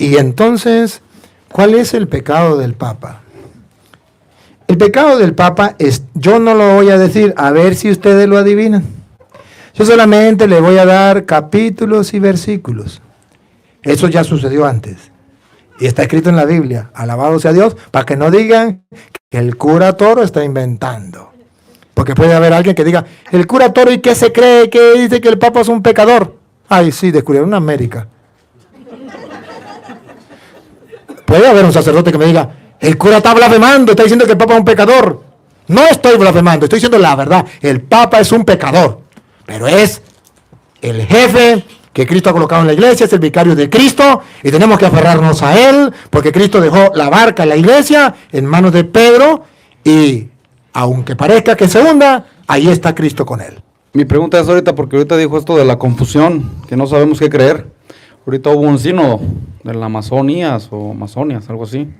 Y entonces, ¿cuál es el pecado del Papa? El pecado del Papa es, yo no lo voy a decir, a ver si ustedes lo adivinan. Yo solamente le voy a dar capítulos y versículos. Eso ya sucedió antes. Y está escrito en la Biblia. Alabado sea Dios, para que no digan que el cura Toro está inventando. Porque puede haber alguien que diga, el cura Toro, ¿y qué se cree? Que dice que el Papa es un pecador. Ay, sí, descubrieron América. Puede haber un sacerdote que me diga, el cura está blasfemando, está diciendo que el Papa es un pecador. No estoy blasfemando, estoy diciendo la verdad. El Papa es un pecador, pero es el jefe que Cristo ha colocado en la iglesia, es el vicario de Cristo, y tenemos que aferrarnos a él, porque Cristo dejó la barca en la iglesia en manos de Pedro, y aunque parezca que se hunda, ahí está Cristo con él. Mi pregunta es ahorita, porque ahorita dijo esto de la confusión, que no sabemos qué creer. Ahorita hubo un sínodo de la Amazonías o Amazonias, algo así.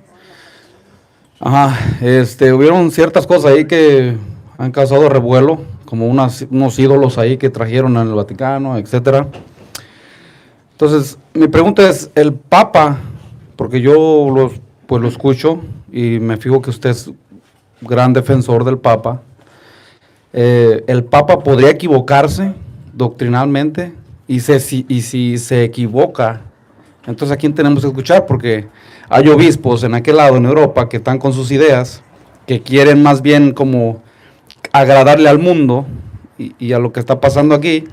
Ajá, hubieron ciertas cosas ahí que han causado revuelo, como unos ídolos ahí que trajeron en el Vaticano, etcétera. Entonces, mi pregunta es, el Papa, porque yo lo escucho y me fijo que usted es gran defensor del Papa, ¿el Papa podría equivocarse doctrinalmente? Y si se equivoca, entonces ¿a quién tenemos que escuchar? Porque hay obispos en aquel lado, en Europa, que están con sus ideas, que quieren más bien como agradarle al mundo y a lo que está pasando aquí.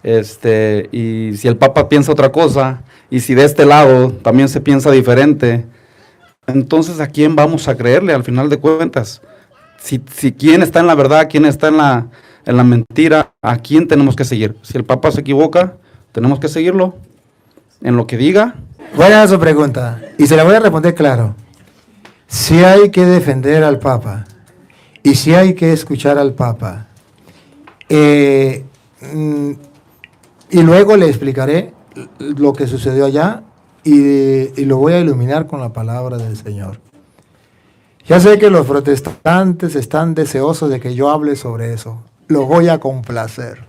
Y si el Papa piensa otra cosa, y si de este lado también se piensa diferente, entonces ¿a quién vamos a creerle al final de cuentas? Si quién está en la verdad, quién está en la mentira, ¿a quién tenemos que seguir? Si el Papa se equivoca, tenemos que seguirlo en lo que diga. Buena su pregunta, y se la voy a responder claro. Si hay que defender al Papa, y si hay que escuchar al Papa, y luego le explicaré lo que sucedió allá, y lo voy a iluminar con la palabra del Señor. Ya sé que los protestantes están deseosos de que yo hable sobre eso. Los voy a complacer.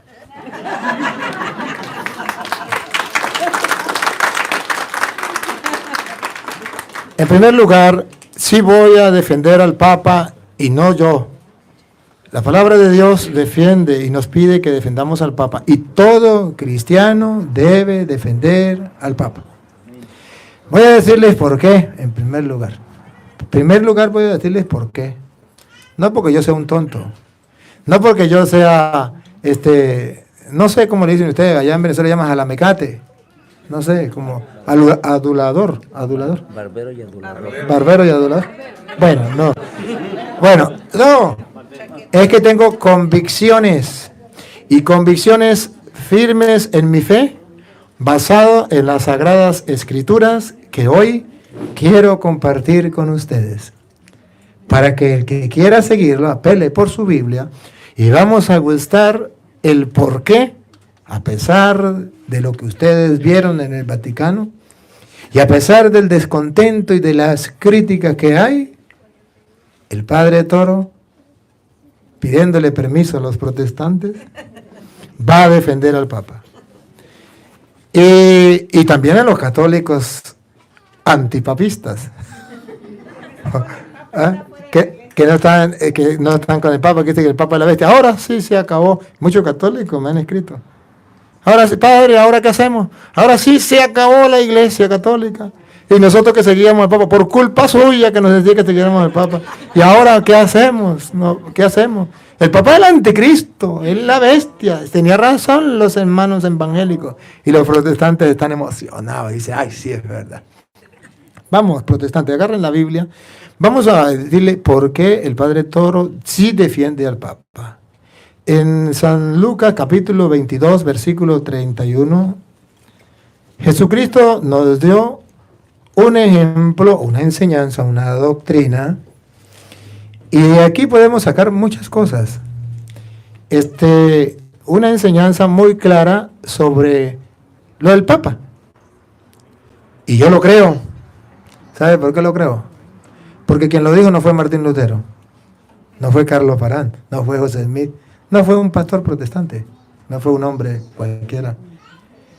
En primer lugar, sí voy a defender al Papa y no yo. La palabra de Dios defiende y nos pide que defendamos al Papa. Y todo cristiano debe defender al Papa. Voy a decirles por qué, en primer lugar. En primer lugar voy a decirles por qué. No porque yo sea un tonto. No porque yo sea, no sé cómo le dicen ustedes, allá en Venezuela llaman jalamecate. No sé, como adulador. Barbero y adulador. Barbero y adulador. Bueno, no. Bueno, no. Es que tengo convicciones. Y convicciones firmes en mi fe, basado en las Sagradas Escrituras que hoy quiero compartir con ustedes. Para que el que quiera seguirlo apele por su Biblia y vamos a gustar el por qué, a pesar de lo que ustedes vieron en el Vaticano y a pesar del descontento y de las críticas que hay, el Padre Toro, pidiéndole permiso a los protestantes, va a defender al Papa. Y también a los católicos antipapistas. ¿Ah? Que no están con el Papa, que dice que el Papa es la bestia. Ahora sí se acabó. Muchos católicos me han escrito. Ahora sí, padre, ¿ahora qué hacemos? Ahora sí se acabó la Iglesia Católica. Y nosotros que seguíamos al Papa, por culpa suya que nos decía que seguíamos al Papa. ¿Y ahora qué hacemos? ¿Qué hacemos? El Papa es el anticristo, es la bestia. Tenía razón los hermanos evangélicos. Y los protestantes están emocionados. Dicen, ay, sí, es verdad. Vamos, protestantes, agarren la Biblia. Vamos a decirle por qué el Padre Toro sí defiende al Papa. En San Lucas capítulo 22, versículo 31, Jesucristo nos dio un ejemplo, una enseñanza, una doctrina, y de aquí podemos sacar muchas cosas. Una enseñanza muy clara sobre lo del Papa. Y yo lo creo. ¿Sabe por qué lo creo? Porque quien lo dijo no fue Martín Lutero, no fue Carlos Parán, no fue José Smith, no fue un pastor protestante, no fue un hombre cualquiera.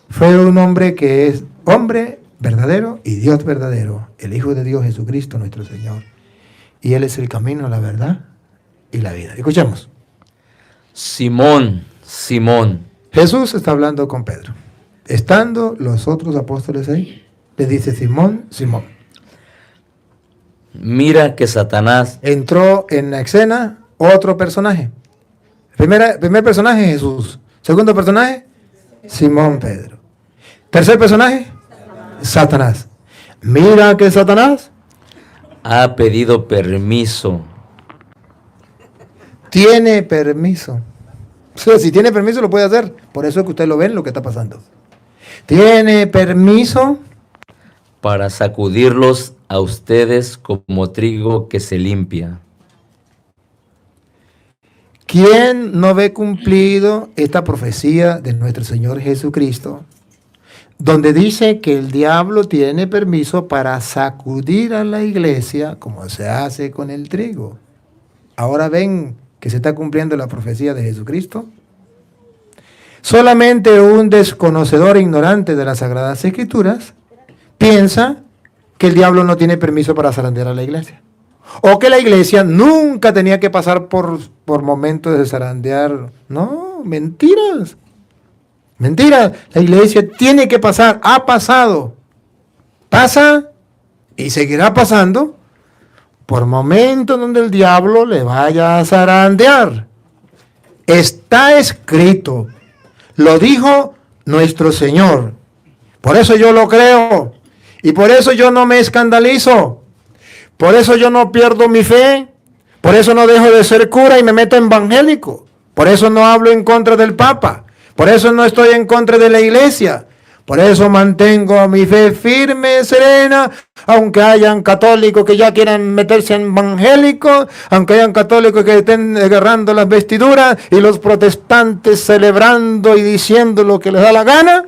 Fue un hombre que es hombre verdadero y Dios verdadero, el Hijo de Dios Jesucristo nuestro Señor. Y Él es el camino, la verdad y la vida. Escuchemos. Simón, Simón, Jesús está hablando con Pedro. Estando los otros apóstoles ahí, le dice: Simón, Simón. mira que Satanás Entró en la escena otro personaje. Primer personaje, Jesús. Segundo personaje, Simón Pedro. Tercer personaje, Satanás. Mira que Satanás ha pedido permiso. tiene permiso. O sea, si tiene permiso lo puede hacer. Por eso es que usted lo ven lo que está pasando. Tiene permiso Para sacudirlos a ustedes como trigo que se limpia. ¿Quién no ve cumplido esta profecía de nuestro Señor Jesucristo? Donde dice que el diablo tiene permiso para sacudir a la iglesia como se hace con el trigo. Ahora ven que se está cumpliendo la profecía de Jesucristo. Solamente un desconocedor e ignorante de las Sagradas Escrituras piensa que el diablo no tiene permiso para zarandear a la iglesia. O que la iglesia nunca tenía que pasar por momentos de zarandear. No, mentiras. Mentiras. La iglesia tiene que pasar, ha pasado. Pasa y seguirá pasando por momentos donde el diablo le vaya a zarandear. Está escrito. Lo dijo nuestro Señor. Por eso yo lo creo. Y por eso yo no me escandalizo. Por eso yo no pierdo mi fe. Por eso no dejo de ser cura y me meto evangélico. Por eso no hablo en contra del Papa. Por eso no estoy en contra de la iglesia. Por eso mantengo mi fe firme, serena, aunque hayan católicos que ya quieran meterse en evangélicos, aunque hayan católicos que estén agarrando las vestiduras y los protestantes celebrando y diciendo lo que les da la gana.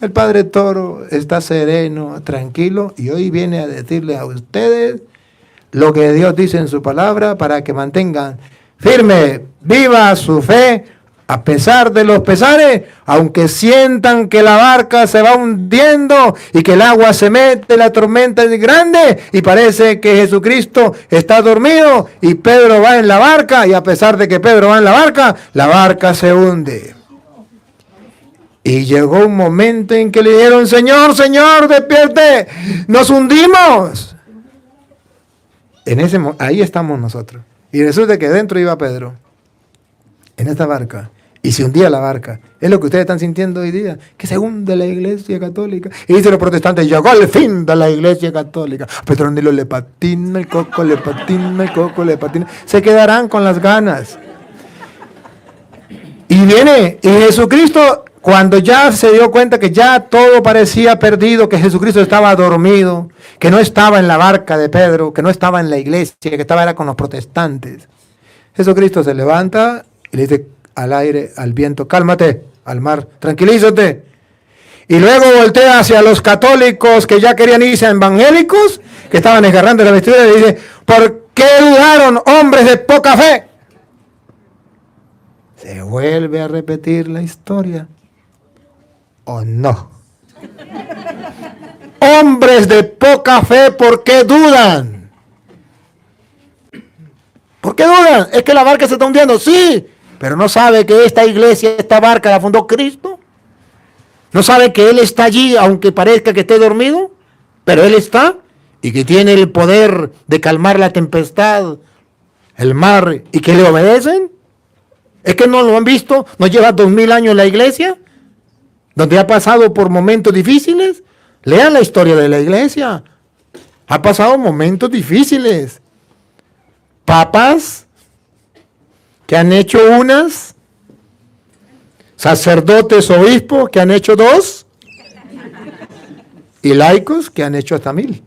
El Padre Toro está sereno, tranquilo, y hoy viene a decirles a ustedes lo que Dios dice en su palabra para que mantengan firme, viva su fe, a pesar de los pesares, aunque sientan que la barca se va hundiendo y que el agua se mete, la tormenta es grande y parece que Jesucristo está dormido y Pedro va en la barca, y a pesar de que Pedro va en la barca se hunde. Y llegó un momento en que le dijeron: Señor, Señor, despierte, nos hundimos. Ahí estamos nosotros. Y resulta que dentro iba Pedro, en esta barca, y se hundía la barca. Es lo que ustedes están sintiendo hoy día, que se hunde la iglesia católica. Y dicen los protestantes: llegó el fin de la iglesia católica. Petronilo le patina el coco, le patina el coco, le patina. Se quedarán con las ganas. Y viene, y Jesucristo, cuando ya se dio cuenta que ya todo parecía perdido, que Jesucristo estaba dormido, que no estaba en la barca de Pedro, que no estaba en la iglesia, que era con los protestantes, Jesucristo se levanta y le dice al aire, al viento: cálmate, al mar, tranquilízate. Y luego voltea hacia los católicos que ya querían irse a evangélicos, que estaban agarrando la vestidura, y le dice: ¿por qué dudaron, hombres de poca fe? Se vuelve a repetir la historia. ¿O no? Hombres de poca fe, ¿por qué dudan? ¿Por qué dudan? ¿Es que la barca se está hundiendo? Sí, pero no sabe que esta iglesia, esta barca la fundó Cristo. ¿No sabe que Él está allí, aunque parezca que esté dormido? Pero Él está, y que tiene el poder de calmar la tempestad, el mar, y que le obedecen. ¿Es que no lo han visto? ¿No lleva 2000 años en la iglesia? Donde ha pasado por momentos difíciles. Lean la historia de la iglesia. Ha pasado momentos difíciles. Papas que han hecho unas, sacerdotes, obispos que han hecho 2, y laicos que han hecho hasta 1000.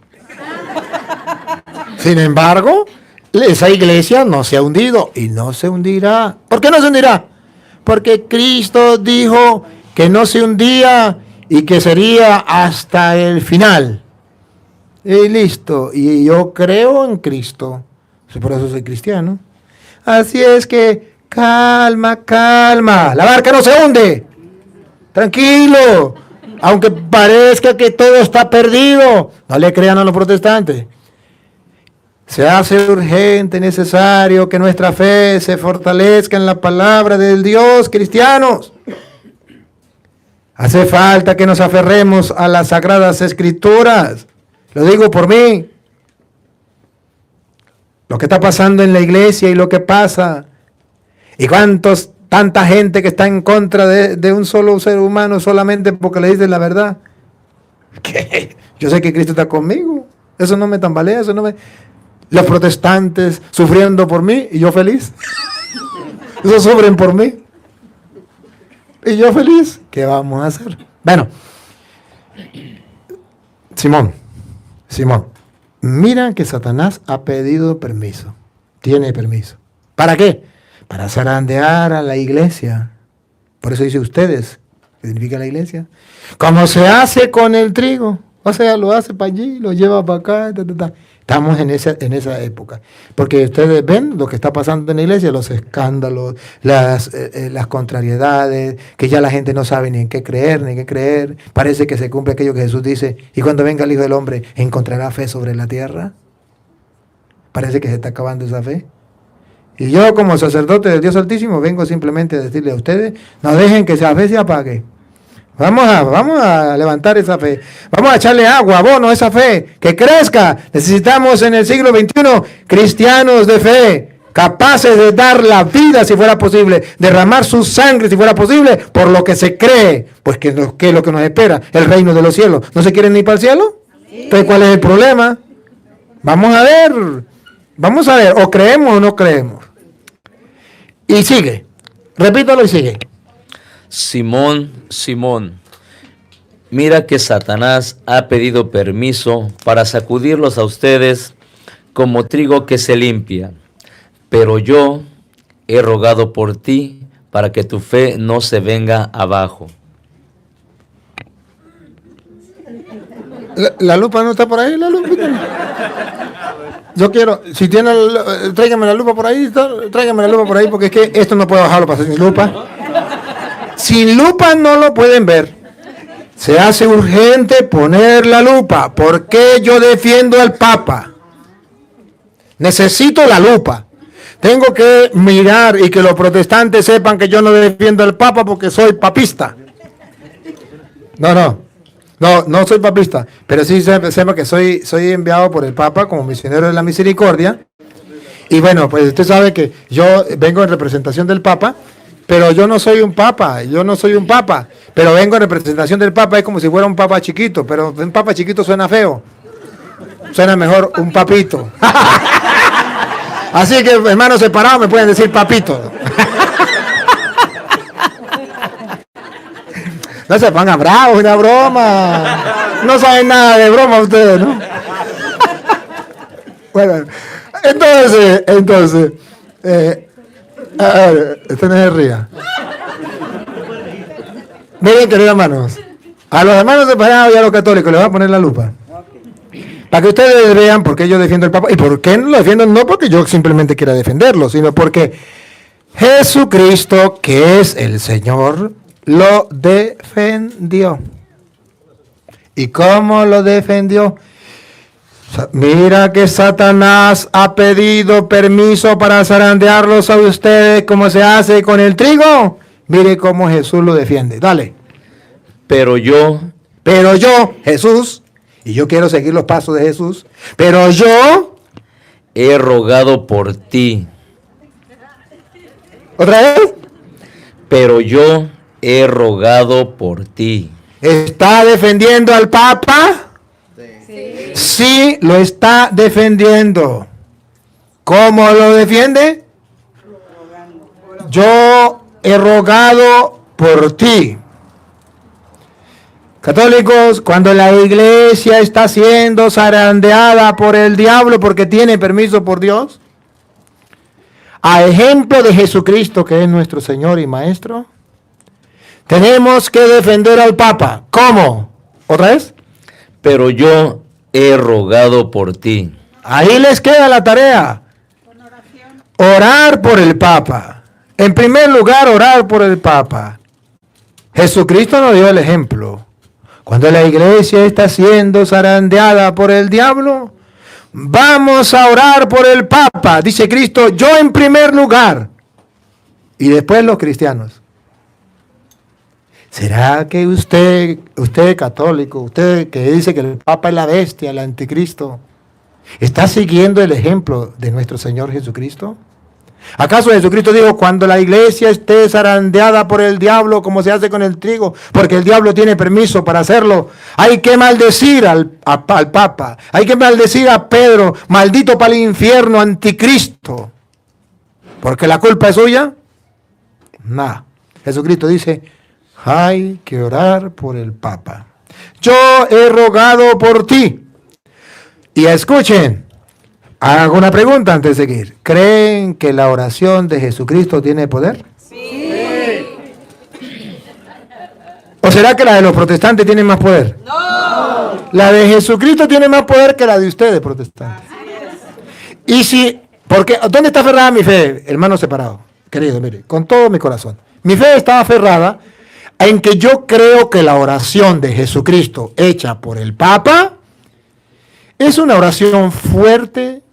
Sin embargo, esa iglesia no se ha hundido y no se hundirá. ¿Por qué no se hundirá? Porque Cristo dijo que no se hundía y que sería hasta el final. Y listo. Y yo creo en Cristo. Por eso soy cristiano. Así es que calma, calma. La barca no se hunde. Tranquilo. Aunque parezca que todo está perdido, no le crean a los protestantes. Se hace urgente, necesario que nuestra fe se fortalezca en la palabra del Dios, cristianos. Hace falta que nos aferremos a las sagradas escrituras. Lo digo por mí. Lo que está pasando en la iglesia y lo que pasa. Y tanta gente que está en contra de un solo ser humano solamente porque le dice la verdad. ¿Qué? Yo sé que Cristo está conmigo. Eso no me tambalea, eso no me... Los protestantes sufriendo por mí y yo feliz. Ellos sufren por mí. Y yo feliz. ¿Qué vamos a hacer? Bueno. Simón. Mira que Satanás ha pedido permiso. Tiene permiso. ¿Para qué? Para zarandear a la iglesia. Por eso dice ustedes. ¿Qué significa la iglesia? Como se hace con el trigo. O sea, lo hace para allí, lo lleva para acá. Estamos en esa época. Porque ustedes ven lo que está pasando en la iglesia, los escándalos, las contrariedades, que ya la gente no sabe ni en qué creer. Parece que se cumple aquello que Jesús dice, y cuando venga el Hijo del Hombre, ¿encontrará fe sobre la tierra? Parece que se está acabando esa fe. Y yo como sacerdote del Dios Altísimo vengo simplemente a decirle a ustedes, no dejen que esa fe se apague. Vamos a levantar esa fe. Vamos a echarle agua, abono a esa fe, que crezca. Necesitamos en el siglo XXI cristianos de fe, capaces de dar la vida si fuera posible, derramar su sangre si fuera posible, por lo que se cree. Pues ¿qué es lo que nos espera? El reino de los cielos. ¿No se quieren ir para el cielo? Entonces, ¿cuál es el problema? Vamos a ver, o creemos o no creemos. Y sigue, repítalo y sigue. Simón, mira que Satanás ha pedido permiso para sacudirlos a ustedes como trigo que se limpia, pero yo he rogado por ti para que tu fe no se venga abajo. La lupa no está por ahí, la lupa. Yo quiero, si tiene, tráigame la lupa por ahí, porque es que esto no puedo bajarlo para hacer sin lupa. Sin lupa no lo pueden ver. Se hace urgente poner la lupa. ¿Por qué yo defiendo al Papa? Necesito la lupa. Tengo que mirar y que los protestantes sepan que yo no defiendo al Papa porque soy papista. No soy papista, pero sí sepa que soy enviado por el Papa como misionero de la misericordia. Y bueno, pues usted sabe que yo vengo en representación del Papa, pero yo no soy un papa, pero vengo en representación del Papa, es como si fuera un papa chiquito, pero un papa chiquito suena feo, suena mejor un papito. Así que hermanos separados me pueden decir papito. No se pongan bravos, una broma. No saben nada de broma ustedes, ¿no? Bueno, entonces, a ver, no se ría. Miren, queridos hermanos, a los hermanos separados y a los católicos les voy a poner la lupa. Para que ustedes vean por qué yo defiendo el Papa. ¿Y por qué no lo defiendo? No porque yo simplemente quiera defenderlo, sino porque Jesucristo, que es el Señor, lo defendió. ¿Y cómo lo defendió? Mira que Satanás ha pedido permiso para zarandearlos a ustedes como se hace con el trigo. Mire cómo Jesús lo defiende. Dale. Pero yo, Jesús, y yo quiero seguir los pasos de Jesús, pero yo he rogado por ti. ¿Otra vez? Pero yo he rogado por ti. ¿Está defendiendo al Papa? Sí, lo está defendiendo. ¿Cómo lo defiende? Yo he rogado por ti. Católicos, cuando la iglesia está siendo zarandeada por el diablo porque tiene permiso por Dios, a ejemplo de Jesucristo, que es nuestro Señor y Maestro, tenemos que defender al Papa. ¿Cómo? ¿Otra vez? Pero yo he rogado por ti. Ahí les queda la tarea. Orar por el Papa. En primer lugar, orar por el Papa. Jesucristo nos dio el ejemplo. Cuando la iglesia está siendo zarandeada por el diablo, vamos a orar por el Papa, dice Cristo, yo en primer lugar, y después los cristianos. ¿Será que usted católico, usted que dice que el Papa es la bestia, el anticristo, está siguiendo el ejemplo de nuestro Señor Jesucristo? ¿Acaso Jesucristo dijo, cuando la iglesia esté zarandeada por el diablo, como se hace con el trigo, porque el diablo tiene permiso para hacerlo, hay que maldecir al Papa, hay que maldecir a Pedro, maldito para el infierno, anticristo, porque la culpa es suya? Nada. Jesucristo dice, hay que orar por el Papa. Yo he rogado por ti. Y escuchen, hago una pregunta antes de seguir. ¿Creen que la oración de Jesucristo tiene poder? Sí. ¿O será que la de los protestantes tiene más poder? No. La de Jesucristo tiene más poder que la de ustedes, protestantes. Y si, porque, ¿dónde está aferrada mi fe, hermano separado? Querido, mire, con todo mi corazón. Mi fe está aferrada en que yo creo que la oración de Jesucristo hecha por el Papa es una oración fuerte,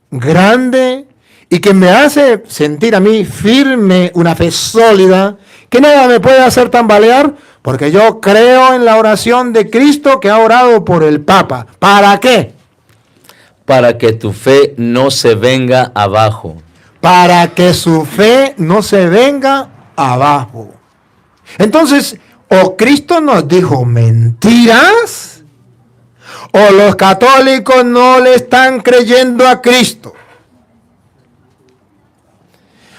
grande y que me hace sentir a mí firme, una fe sólida, que nada me puede hacer tambalear, porque yo creo en la oración de Cristo que ha orado por el Papa. ¿Para qué? Para que tu fe no se venga abajo. Para que su fe no se venga abajo. Entonces, o Cristo nos dijo mentiras, o los católicos no le están creyendo a Cristo.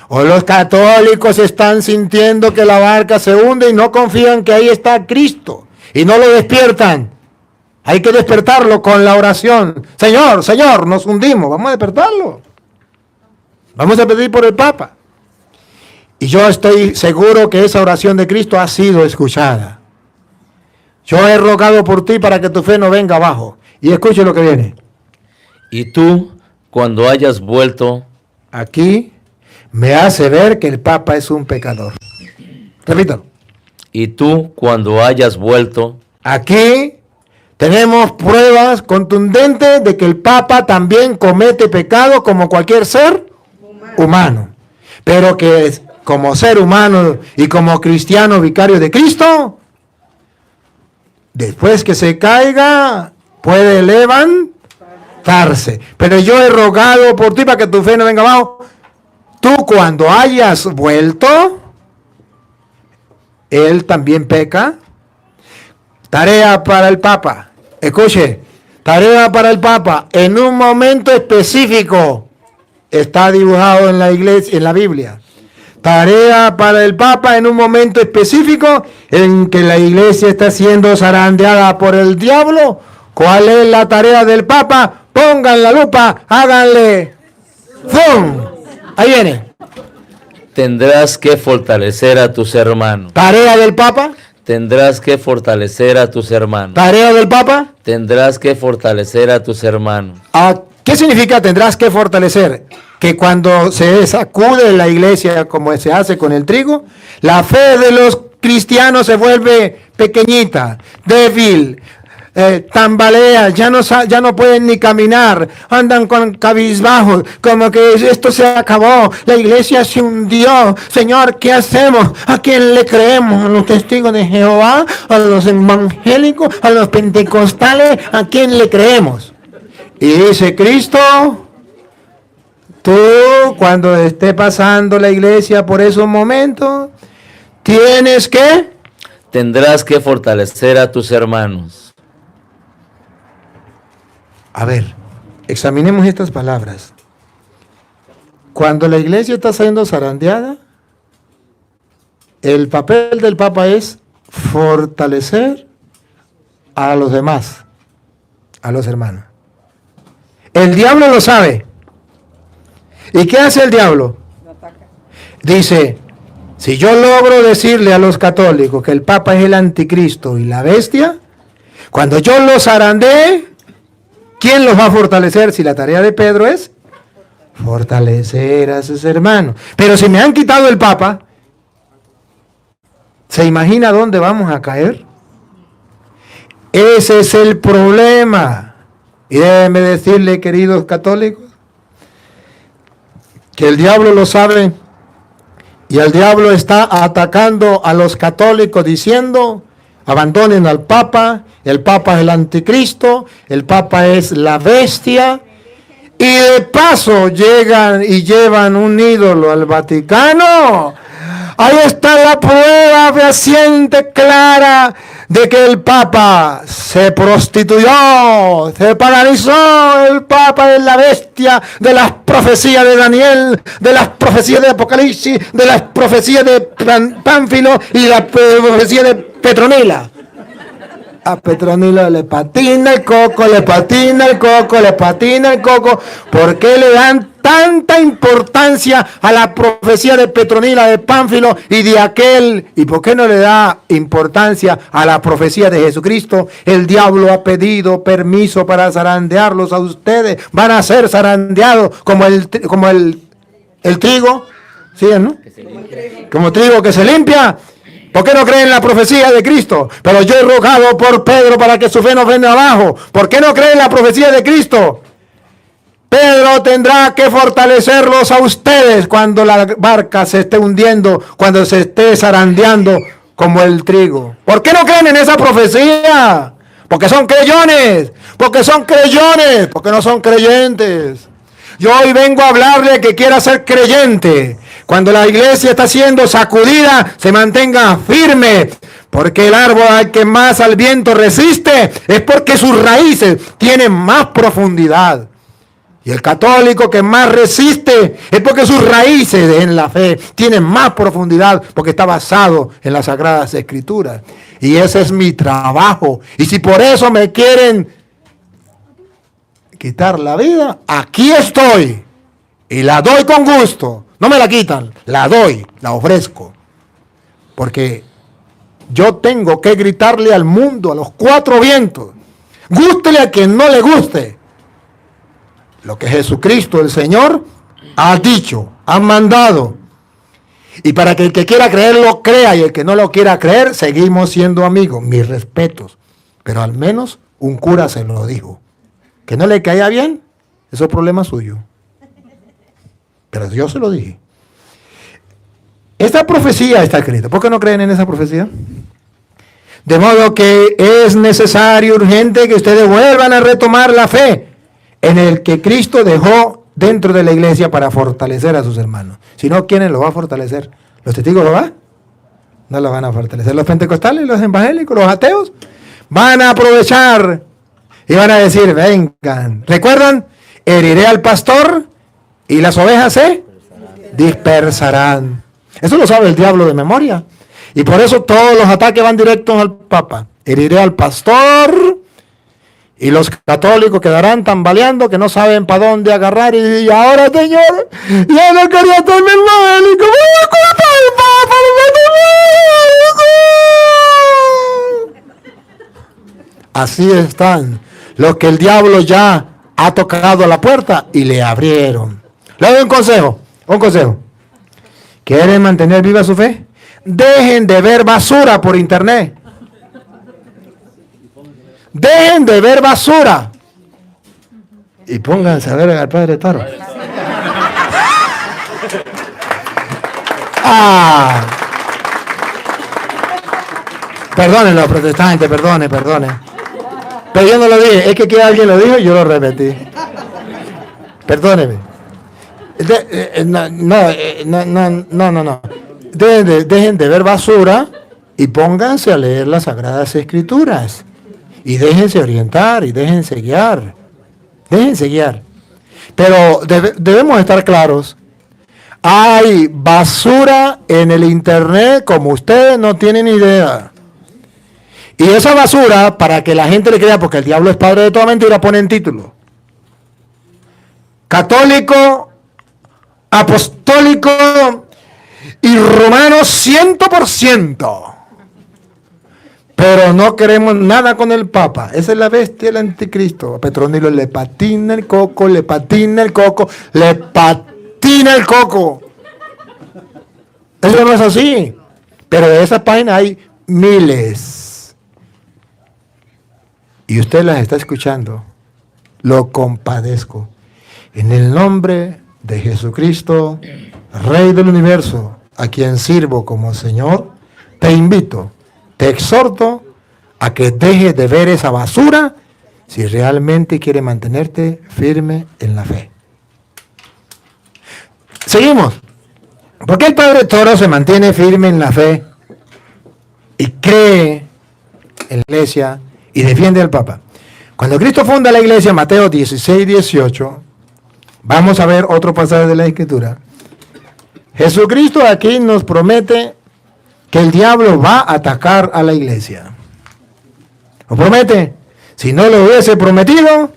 O los católicos están sintiendo que la barca se hunde y no confían que ahí está Cristo. Y no lo despiertan. Hay que despertarlo con la oración. Señor, Señor, nos hundimos. Vamos a despertarlo. Vamos a pedir por el Papa. Y yo estoy seguro que esa oración de Cristo ha sido escuchada. Yo he rogado por ti para que tu fe no venga abajo. Y escuche lo que viene. Y tú, cuando hayas vuelto, aquí me hace ver que el Papa es un pecador. Repítalo. Y tú, cuando hayas vuelto, aquí tenemos pruebas contundentes de que el Papa también comete pecado como cualquier ser humano. Pero que como ser humano y como cristiano vicario de Cristo, después que se caiga, puede levantarse. Pero yo he rogado por ti para que tu fe no venga abajo. Tú cuando hayas vuelto, él también peca. Tarea para el Papa. Escuche, tarea para el Papa. En un momento específico está dibujado en la iglesia, en la Biblia. Tarea para el Papa en un momento específico en que la iglesia está siendo zarandeada por el diablo. ¿Cuál es la tarea del Papa? Pongan la lupa, háganle ¡fum! Ahí viene. tendrás que fortalecer a tus hermanos. Tarea del Papa. Tendrás que fortalecer a tus hermanos. Tarea del Papa. Tendrás que fortalecer a tus hermanos. ¿Qué significa tendrás que fortalecer? Que cuando se sacude la iglesia como se hace con el trigo, la fe de los cristianos se vuelve pequeñita, débil, tambalea, ya no pueden ni caminar, andan con cabizbajos, como que esto se acabó, la iglesia se hundió. Señor, ¿qué hacemos? ¿A quién le creemos? ¿A los testigos de Jehová? ¿A los evangélicos? ¿A los pentecostales? ¿A quién le creemos? Y dice Cristo, tú cuando esté pasando la iglesia por esos momentos, tienes que... Tendrás que fortalecer a tus hermanos. A ver, examinemos estas palabras. Cuando la iglesia está siendo zarandeada, el papel del Papa es fortalecer a los demás, a los hermanos. El diablo lo sabe. ¿Y qué hace el diablo? Dice, si yo logro decirle a los católicos que el Papa es el anticristo y la bestia, cuando yo los zarandee, ¿quién los va a fortalecer? Si la tarea de Pedro es fortalecer a sus hermanos. Pero si me han quitado el Papa, ¿se imagina dónde vamos a caer? Ese es el problema. Y déjenme decirle, queridos católicos, que el diablo lo sabe. Y el diablo está atacando a los católicos diciendo, abandonen al Papa, el Papa es el anticristo, el Papa es la bestia. Y de paso llegan y llevan un ídolo al Vaticano. Ahí está la prueba fehaciente, clara, de que el Papa se prostituyó, se paralizó. El Papa es la bestia de las profecías de Daniel, de las profecías de Apocalipsis, de las profecías de Pánfilo y la profecía de Petronila. A Petronila le patina el coco, le patina el coco, le patina el coco. ¿Por qué le dan tanta importancia a la profecía de Petronila, de Pánfilo y de aquel? ¿Y por qué no le da importancia a la profecía de Jesucristo? El diablo ha pedido permiso para zarandearlos a ustedes. Van a ser zarandeados como el trigo. ¿Sí, no? Como trigo que se limpia. ¿Por qué no creen en la profecía de Cristo? Pero yo he rogado por Pedro para que su fe no frene abajo. ¿Por qué no creen en la profecía de Cristo? Pedro tendrá que fortalecerlos a ustedes cuando la barca se esté hundiendo, cuando se esté zarandeando como el trigo. ¿Por qué no creen en esa profecía? Porque son creyones, porque son creyones, porque no son creyentes. Yo hoy vengo a hablarle que quiera ser creyente. Cuando la iglesia está siendo sacudida, se mantenga firme. Porque el árbol al que más al viento resiste es porque sus raíces tienen más profundidad. Y el católico que más resiste es porque sus raíces en la fe tienen más profundidad, porque está basado en las Sagradas Escrituras. Y ese es mi trabajo. Y si por eso me quieren quitar la vida, aquí estoy. Y la doy con gusto. No me la quitan, la doy, la ofrezco. Porque yo tengo que gritarle al mundo, a los cuatro vientos. Gústele a quien no le guste. Lo que Jesucristo, el Señor, ha dicho, ha mandado. Y para que el que quiera creerlo, crea. Y el que no lo quiera creer, seguimos siendo amigos. Mis respetos. Pero al menos un cura se lo dijo. Que no le caía bien, eso es problema suyo. Pero yo se lo dije. Esta profecía está escrita. ¿Por qué no creen en esa profecía? De modo que es necesario, urgente, que ustedes vuelvan a retomar la fe en el que Cristo dejó dentro de la iglesia para fortalecer a sus hermanos. Si no, ¿quién lo va a fortalecer? ¿Los testigos lo van? No lo van a fortalecer. ¿Los pentecostales, los evangélicos, los ateos? Van a aprovechar y van a decir, vengan. ¿Recuerdan? Heriré al pastor y las ovejas se dispersarán. Eso lo sabe el diablo de memoria. Y por eso todos los ataques van directos al Papa. Heriré al pastor y los católicos quedarán tambaleando que no saben para dónde agarrar. Y ahora, Señor, ya no quería estar evangélico. ¡Voy a culpar al Papa! Así están los que el diablo ya ha tocado a la puerta y le abrieron. Le doy un consejo. ¿Quieren mantener viva su fe? Dejen de ver basura por internet. Dejen de ver basura. Y pónganse a ver al Padre Taro. Perdonen los protestantes, perdone. Pero yo no lo dije, es que alguien lo dijo y yo lo repetí. Perdóneme. No. Dejen de ver basura y pónganse a leer las Sagradas Escrituras. Y déjense orientar y déjense guiar. Pero debemos estar claros. Hay basura en el internet como ustedes no tienen idea. Y esa basura, para que la gente le crea, porque el diablo es padre de toda mentira, ponen título. Católico, apostólico y romano 100%. Pero no queremos nada con el Papa. Esa es la bestia del anticristo. A Petronilo le patina el coco. Eso no es así. Pero de esas páginas hay miles. y usted las está escuchando, lo compadezco. En el nombre de Jesucristo, Rey del universo, a quien sirvo como Señor, te invito, te exhorto a que dejes de ver esa basura si realmente quiere mantenerte firme en la fe. Seguimos. ¿Por qué el Padre Toro se mantiene firme en la fe y cree en la iglesia y defiende al Papa? Cuando Cristo funda la iglesia, Mateo 16, 18, vamos a ver otro pasaje de la Escritura. Jesucristo aquí nos promete que el diablo va a atacar a la iglesia. ¿Lo promete? Si no lo hubiese prometido,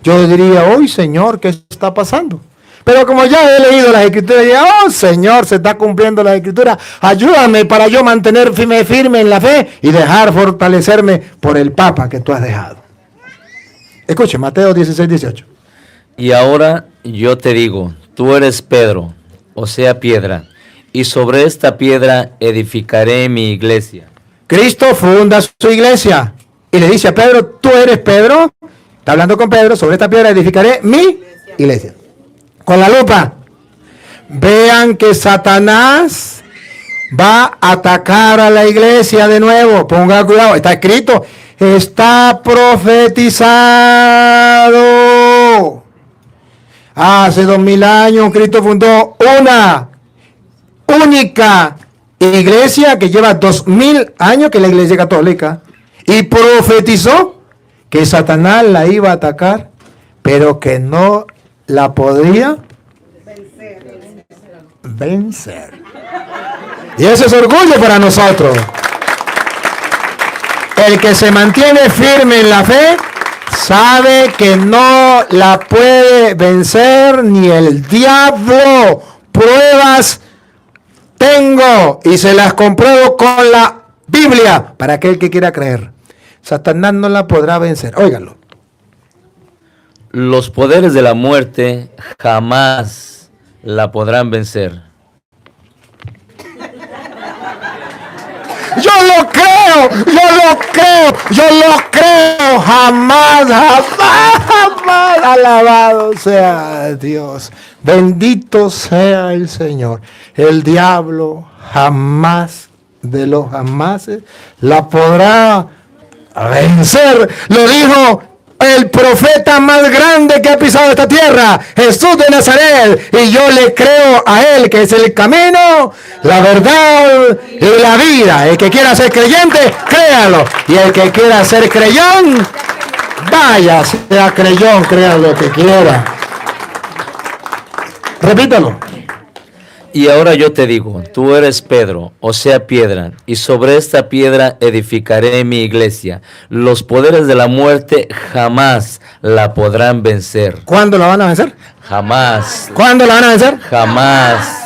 yo diría, hoy Señor, ¿qué está pasando? Pero como ya he leído las Escrituras, digo, oh Señor, se está cumpliendo la Escritura, ayúdame para yo mantenerme firme en la fe y dejar fortalecerme por el Papa que tú has dejado. Escuche, Mateo 16, 18. Y ahora yo te digo, tú eres Pedro, o sea, piedra, y sobre esta piedra edificaré mi iglesia. Cristo funda su iglesia y le dice a Pedro, tú eres Pedro, está hablando con Pedro, sobre esta piedra edificaré mi iglesia. Con la lupa, vean que Satanás va a atacar a la iglesia de nuevo. Ponga cuidado, está escrito, está profetizado. Hace 2000 años Cristo fundó una única iglesia que lleva 2000 años, que es la iglesia católica, y profetizó que Satanás la iba a atacar, pero que no la podría vencer. Y ese es orgullo para nosotros. El que se mantiene firme en la fe sabe que no la puede vencer ni el diablo. Pruebas tengo y se las compruebo con la Biblia para aquel que quiera creer. Satanás no la podrá vencer. Óiganlo. Los poderes de la muerte jamás la podrán vencer. Yo lo creo, jamás, alabado sea Dios, bendito sea el Señor. El diablo jamás de los jamases la podrá vencer, lo dijo el profeta más grande que ha pisado esta tierra, Jesús de Nazaret, y yo le creo a él que es el camino, la verdad y la vida. El que quiera ser creyente, créalo, y el que quiera ser creyón, vaya, sea creyón, crea lo que quiera. Repítalo. Y ahora yo te digo, tú eres Pedro, o sea, piedra, y sobre esta piedra edificaré mi iglesia. Los poderes de la muerte jamás la podrán vencer. ¿Cuándo la van a vencer? Jamás. ¿Cuándo la van a vencer? Jamás.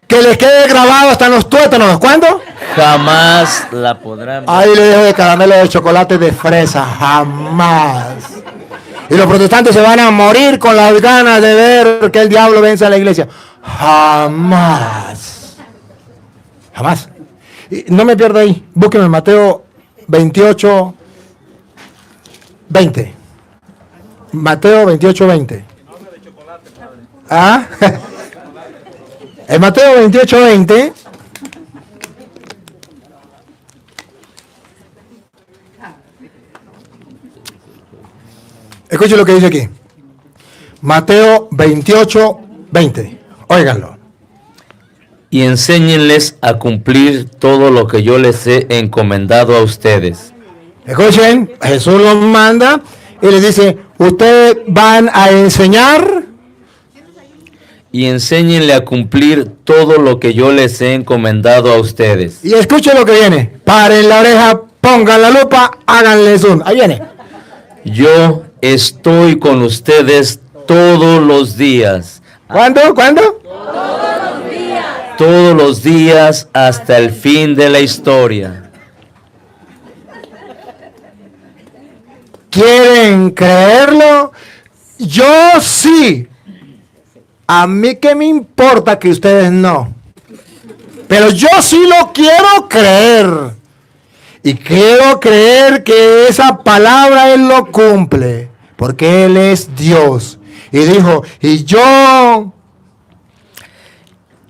Que les quede grabado hasta en los tuétanos. ¿Cuándo? Jamás la podrán vencer. Ahí le dejo de caramelo de chocolate de fresa. Jamás. Y los protestantes se van a morir con las ganas de ver que el diablo vence a la iglesia. Jamás. Jamás. Y no me pierdo ahí. Búsqueme Mateo 28, 20. Mateo 28, 20. ¿Ah? En Mateo 28, 20. Escuchen lo que dice aquí. Mateo 28, 20. Óiganlo. Y enséñenles a cumplir todo lo que yo les he encomendado a ustedes. Escuchen, Jesús los manda y les dice, ustedes van a enseñar. Y enséñenle a cumplir todo lo que yo les he encomendado a ustedes. Y escuchen lo que viene. Paren la oreja, pongan la lupa, háganle zoom. Ahí viene. Yo estoy con ustedes todos los días. ¿Cuándo? ¿Cuándo? Todos los días hasta el fin de la historia. ¿Quieren creerlo? Yo sí. A mí qué me importa que ustedes no. Pero yo sí lo quiero creer. Y quiero creer que esa palabra Él lo cumple, porque Él es Dios. Y dijo, y yo...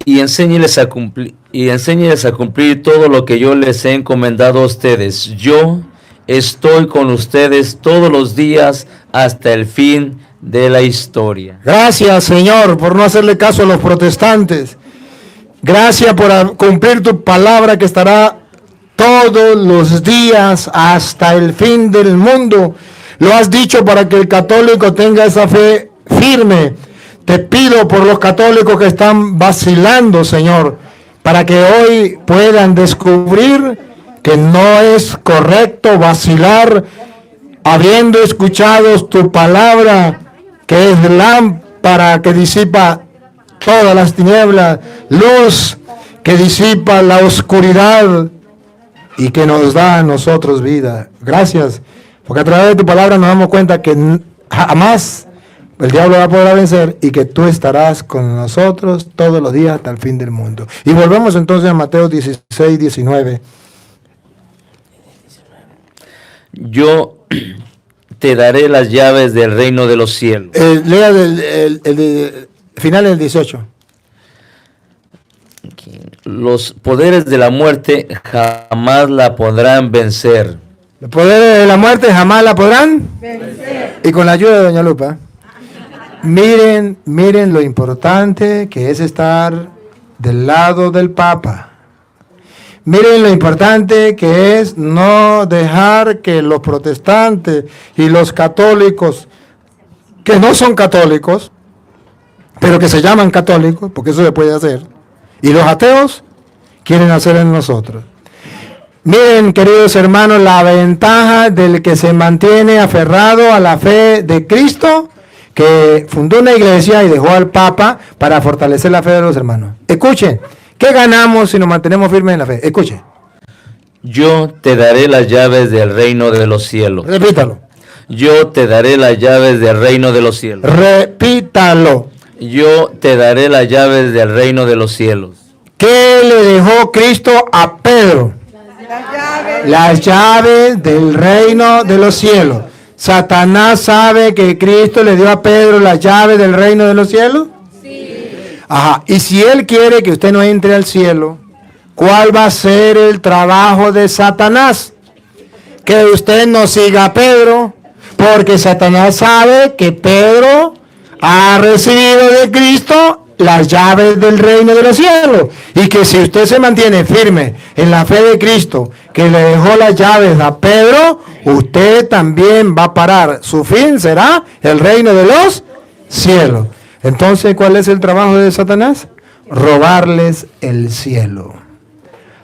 Y enséñeles a cumplir todo lo que yo les he encomendado a ustedes. Yo estoy con ustedes todos los días hasta el fin de la historia. Gracias, Señor, por no hacerle caso a los protestantes. Gracias por cumplir tu palabra que estará todos los días hasta el fin del mundo. Lo has dicho para que el católico tenga esa fe firme. Te pido por los católicos que están vacilando, Señor, para que hoy puedan descubrir que no es correcto vacilar, habiendo escuchado tu palabra, que es lámpara que disipa todas las tinieblas, luz que disipa la oscuridad y que nos da a nosotros vida. Gracias, porque a través de tu palabra nos damos cuenta que jamás el diablo va a poder vencer y que tú estarás con nosotros todos los días hasta el fin del mundo. Y volvemos entonces a Mateo 16, 19. Yo te daré las llaves del reino de los cielos. Lea el final del 18. Los poderes de la muerte jamás la podrán vencer. Los poderes de la muerte jamás la podrán vencer. Y con la ayuda de doña Lupa. Miren lo importante que es estar del lado del Papa. Miren lo importante que es no dejar que los protestantes y los católicos, que no son católicos, pero que se llaman católicos, porque eso se puede hacer, y los ateos quieren hacer en nosotros. Miren, queridos hermanos, la ventaja del que se mantiene aferrado a la fe de Cristo, que fundó una iglesia y dejó al Papa para fortalecer la fe de los hermanos. Escuchen, ¿qué ganamos si nos mantenemos firmes en la fe? Escuchen. Yo te daré las llaves del reino de los cielos. Repítalo. Yo te daré las llaves del reino de los cielos. Repítalo. Yo te daré las llaves del reino de los cielos. ¿Qué le dejó Cristo a Pedro? Las llaves del reino de los cielos. ¿Satanás sabe que Cristo le dio a Pedro las llaves del reino de los cielos? Sí. Ajá. Y si él quiere que usted no entre al cielo, ¿cuál va a ser el trabajo de Satanás? Que usted no siga a Pedro, porque Satanás sabe que Pedro ha recibido de Cristo las llaves del reino de los cielos, y que si usted se mantiene firme en la fe de Cristo, que le dejó las llaves a Pedro, usted también va a parar. Su fin será el reino de los cielos. Entonces, ¿cuál es el trabajo de Satanás? Robarles el cielo.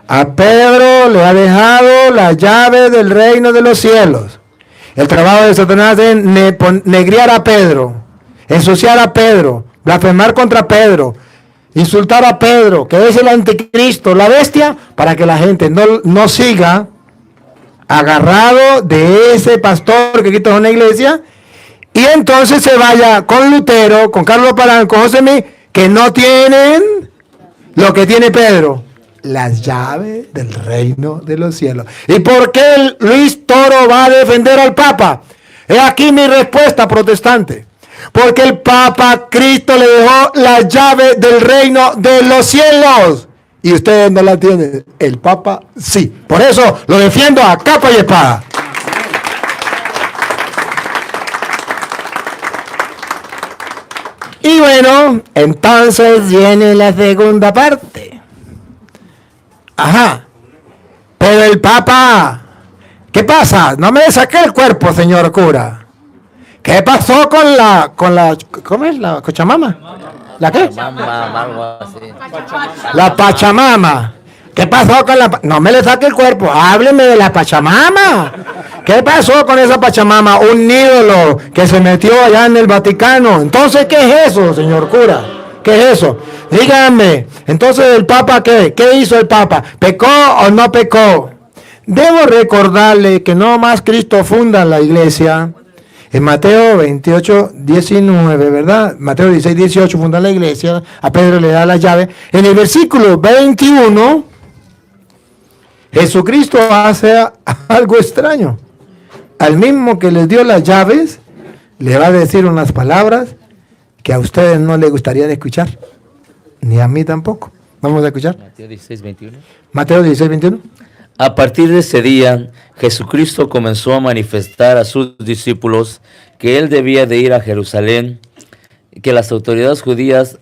A Pedro le ha dejado las llaves del reino de los cielos. El trabajo de Satanás es negriar a Pedro, ensuciar a Pedro, blasfemar contra Pedro, insultar a Pedro, que es el anticristo, la bestia, para que la gente no siga agarrado de ese pastor que quita una iglesia, y entonces se vaya con Lutero, con Carlos Parán, con José Mí, que no tienen lo que tiene Pedro, las llaves del reino de los cielos. ¿Y por qué Luis Toro va a defender al Papa? He aquí mi respuesta, protestante. Porque el Papa Cristo le dejó la llave del reino de los cielos. Y ustedes no la tienen. El Papa sí. Por eso lo defiendo a capa y espada. Y bueno, entonces viene la segunda parte. Ajá. Pero el Papa, ¿qué pasa? No me saqué el cuerpo, señor cura. ¿Qué pasó con la, ¿cómo es? ¿La Cochamama? ¿La qué? La Pachamama. ¿Qué pasó con la, no me le saque el cuerpo, hábleme de la Pachamama? ¿Qué pasó con esa Pachamama? Un ídolo que se metió allá en el Vaticano. Entonces, ¿qué es eso, señor cura? ¿Qué es eso? Díganme. Entonces, ¿el Papa qué? ¿Qué hizo el Papa? ¿Pecó o no pecó? Debo recordarle que no más Cristo funda la iglesia. En Mateo 28, 19, ¿verdad? Mateo 16, 18 funda la iglesia, a Pedro le da la llave. En el versículo 21, Jesucristo hace algo extraño. Al mismo que les dio las llaves, le va a decir unas palabras que a ustedes no les gustaría escuchar, ni a mí tampoco. Vamos a escuchar. Mateo 16, 21. Mateo 16, 21. A partir de ese día, Jesucristo comenzó a manifestar a sus discípulos que él debía de ir a Jerusalén, que las autoridades judías,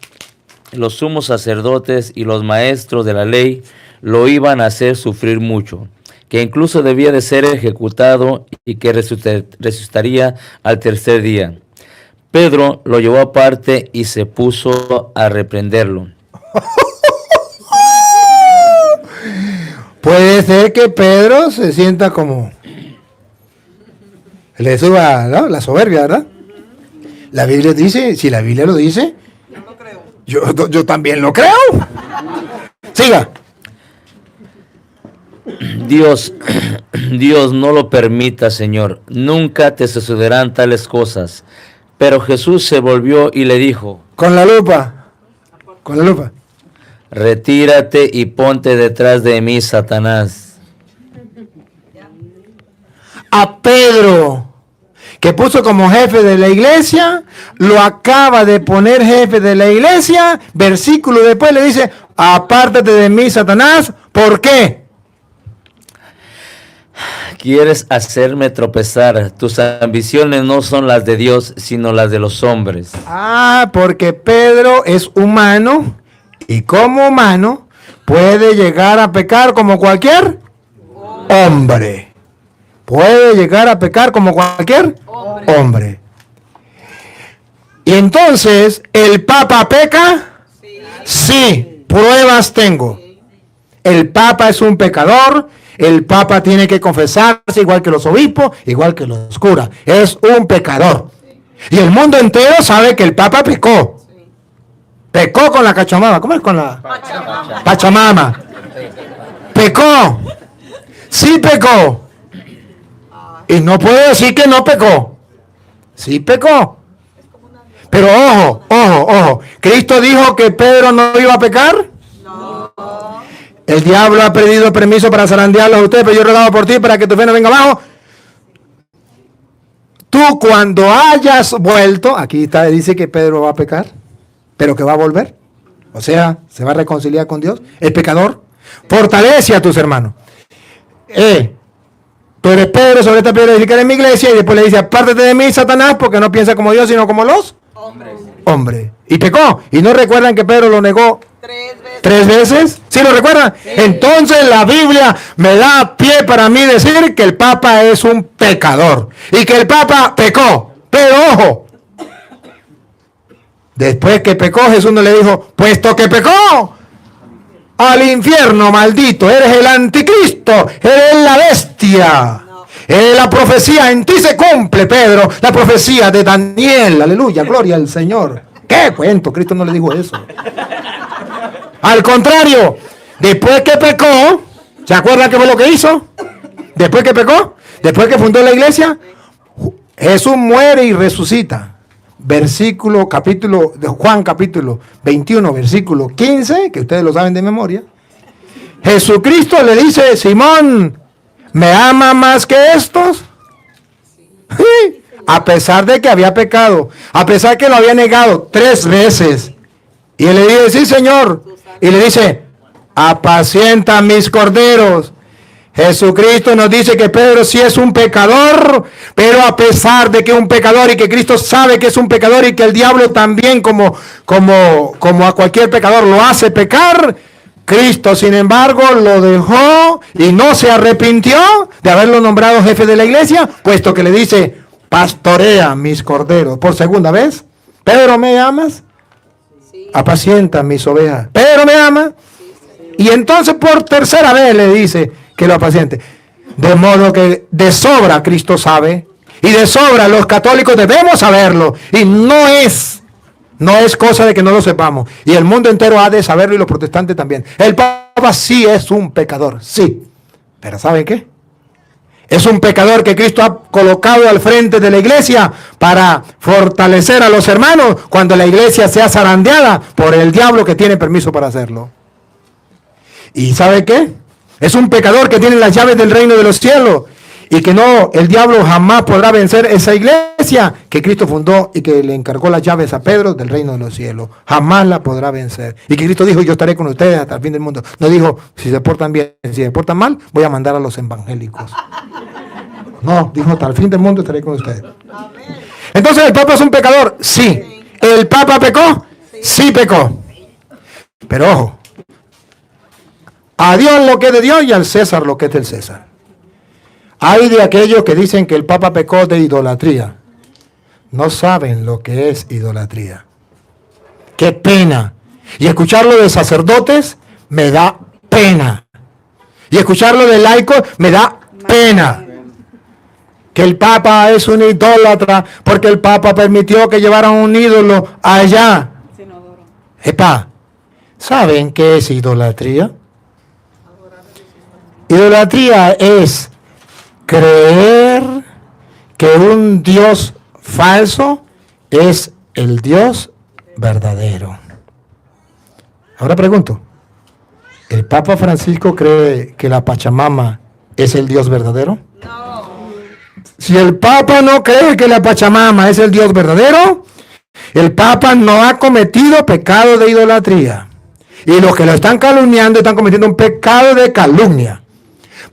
los sumos sacerdotes y los maestros de la ley lo iban a hacer sufrir mucho, que incluso debía de ser ejecutado y que resucitaría al tercer día. Pedro lo llevó aparte y se puso a reprenderlo. Puede ser que Pedro se sienta como... le suba, ¿no?, la soberbia, ¿verdad? La Biblia dice, si la Biblia lo dice, yo también lo creo. Siga. Dios no lo permita, Señor. Nunca te sucederán tales cosas. Pero Jesús se volvió y le dijo, Con la lupa. retírate y ponte detrás de mí, Satanás. A Pedro, que puso como jefe de la iglesia, lo acaba de poner jefe de la iglesia. Versículo después le dice, apártate de mí, Satanás. ¿Por qué? Quieres hacerme tropezar. Tus ambiciones no son las de Dios, sino las de los hombres. Porque Pedro es humano y como humano puede llegar a pecar como cualquier hombre. Puede llegar a pecar como cualquier hombre. Y entonces, ¿el Papa peca? Sí, pruebas tengo. El Papa es un pecador. El Papa tiene que confesarse igual que los obispos, igual que los curas. Es un pecador. Y el mundo entero sabe que el Papa pecó. Pecó con la Pachamama. ¿Cómo es con la Pachamama? Pecó. Sí pecó. Y no puedo decir que no pecó. Sí pecó. Pero ojo. ¿Cristo dijo que Pedro no iba a pecar? No. El diablo ha pedido permiso para zarandearlo a usted, pero yo he rogado por ti para que tu fe no venga abajo. Tú cuando hayas vuelto, aquí está, dice que Pedro va a pecar, pero que va a volver. O sea, se va a reconciliar con Dios. El pecador fortalece a tus hermanos. Tú eres Pedro, sobre esta piedra edificaré en mi iglesia, y después le dice, apártate de mí, Satanás, porque no piensa como Dios, sino como los hombres. Y pecó. ¿Y no recuerdan que Pedro lo negó 3 veces? ¿Sí lo recuerdan? Sí. Entonces la Biblia me da pie para mí decir que el Papa es un pecador. Y que el Papa pecó. Pero ojo, después que pecó, Jesús no le dijo, puesto que pecó, al infierno, maldito, eres el anticristo, eres la bestia. La profecía en ti se cumple, Pedro, la profecía de Daniel, aleluya, gloria al Señor. ¿Qué cuento? Cristo no le dijo eso. Al contrario, después que pecó, ¿se acuerdan qué fue lo que hizo? Después que pecó, después que fundó la iglesia, Jesús muere y resucita. Capítulo de Juan, capítulo 21, versículo 15, que ustedes lo saben de memoria. Jesucristo le dice, Simón, ¿me ama más que estos? Sí. A pesar de que había pecado, a pesar que lo había negado 3 veces. Y él le dice, sí, Señor. Y le dice, apacienta mis corderos. Jesucristo nos dice que Pedro sí es un pecador, pero a pesar de que es un pecador y que Cristo sabe que es un pecador y que el diablo también como a cualquier pecador lo hace pecar, Cristo sin embargo lo dejó y no se arrepintió de haberlo nombrado jefe de la iglesia, puesto que le dice, pastorea mis corderos. Por segunda vez, Pedro, ¿me amas? Apacienta mis ovejas. Pedro, ¿me ama? Y entonces por tercera vez le dice que lo apaciente. De modo que de sobra Cristo sabe, y de sobra los católicos debemos saberlo, y no es cosa de que no lo sepamos, y el mundo entero ha de saberlo, y los protestantes también. El Papa sí es un pecador, sí, pero ¿saben qué? Es un pecador que Cristo ha colocado al frente de la iglesia para fortalecer a los hermanos cuando la iglesia sea zarandeada por el diablo que tiene permiso para hacerlo. ¿Y sabe qué? Es un pecador que tiene las llaves del reino de los cielos y que no, el diablo jamás podrá vencer esa iglesia que Cristo fundó y que le encargó las llaves a Pedro del reino de los cielos. Jamás la podrá vencer. Y que Cristo dijo, yo estaré con ustedes hasta el fin del mundo. No dijo, si se portan bien, si se portan mal, voy a mandar a los evangélicos. No, dijo, hasta el fin del mundo estaré con ustedes. Entonces, ¿el Papa es un pecador? Sí. ¿El Papa pecó? Sí pecó. Pero ojo, a Dios lo que es de Dios y al César lo que es del César. Hay de aquellos que dicen que el Papa pecó de idolatría. No saben lo que es idolatría. ¡Qué pena! Y escucharlo de sacerdotes me da pena. Y escucharlo de laicos me da pena. Que el Papa es un idólatra porque el Papa permitió que llevaran un ídolo allá. Epa, ¿saben qué es idolatría? Idolatría es creer que un Dios falso es el Dios verdadero. Ahora pregunto, ¿el Papa Francisco cree que la Pachamama es el Dios verdadero? No. Si el Papa no cree que la Pachamama es el Dios verdadero, el Papa no ha cometido pecado de idolatría. Y los que lo están calumniando están cometiendo un pecado de calumnia.